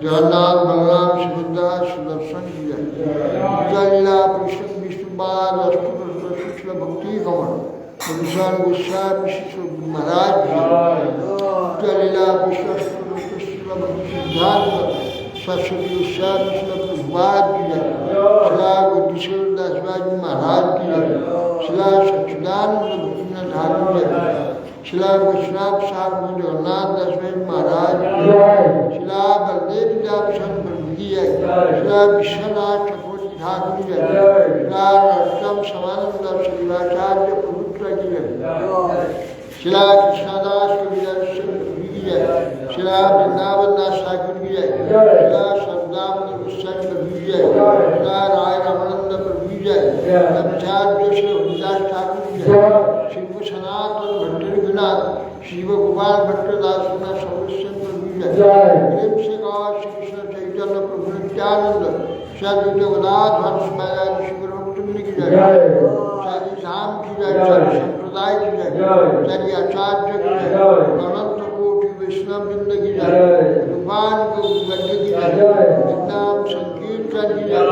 जगन्नाथ बलराम सुभद्रा सुदर्शन की जय। लीला कृष्ण विष्णुपाद शुक्ल भक्ति कमल भूषण गोस्वामी शिशु महाराज की जय। लीला कृष्ण शुक्ल भक्ति सिद्धांत सरस्वती गोस्वामी शिला प्रभुपाद की जय। शिला गोदीश्वर दासवाजी महाराज की जय। शिला सच्चिदानंद भक्तिनाथ ठाकुर की जय। शिला वैष्णव साहब जगन्नाथ दासवाजी महाराज की जय। शिला बलदेव दासन प्रभु की जय। शिला विश्वनाथ चकोटी ठाकुर की जय। शिला नरोत्तम समानंद श्रीवाचार्य प्रभुत्र की जय। शिला कृष्णदास कविराज प्रभु की जय। शिला वृंदावन दास ठाकुर की जय। शिला सदानंद गोस्वामी प्रभु की जय। शिला राय रामानंद प्रभु की जय। आचार्य श्री हरिदास ठाकुर की जय। शिव सनातन भट्टनाथ शिव गोपाल भट्टदास सर्वेश्वर प्रभु जय। प्रेम से कहा श्री कृष्ण चैतन्य प्रभु नित्यानंद सद्गुरु गदाधर स्मरण शिव भक्तवृंद की जय। सारी धाम की जय। सारी संप्रदाय की जय। सारी आचार्य की जय। अनंत कोटि वैष्णव वृंद की जय। भगवान गोविंद की जय। नाम संकीर्तन की जय।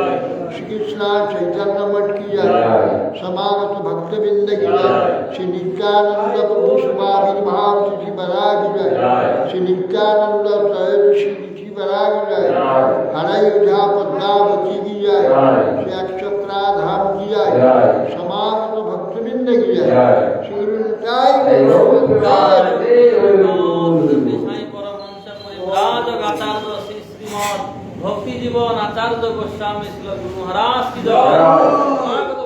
श्री कृष्ण चैतन्य मठ की जय। समागत भक्तवृंद की जय। श्री नित्यानंद प्रभु स्वामी भाव जी बराग जय। श्री नित्यानंद श्री जी बराग जय। हरयुधा पद्मावती की जय। श्री अक्षत्रा धाम की जय। समागत भक्तवृंद की जय। श्री भक्ति जीवन आचार्य गोस्वामी श्री गुरु महाराज की जय।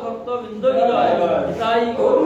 भक्त बिंद की जय। ईसाई बोल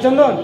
चंदन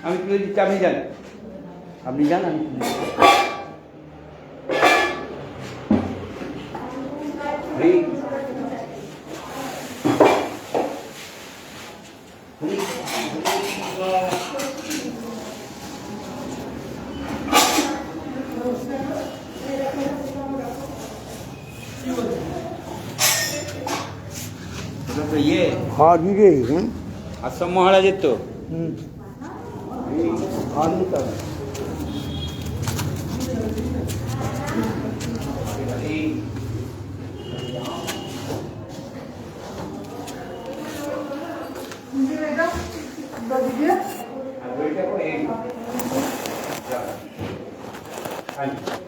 আমি তুলে দিচ্ছি, আপনি যান, আপনি যান, আমি তুলে দিচ্ছি। হরি এটা তো ইয়ে हाँ दीदी আসাম মহারাজের তো हाँ दीदी Thank you.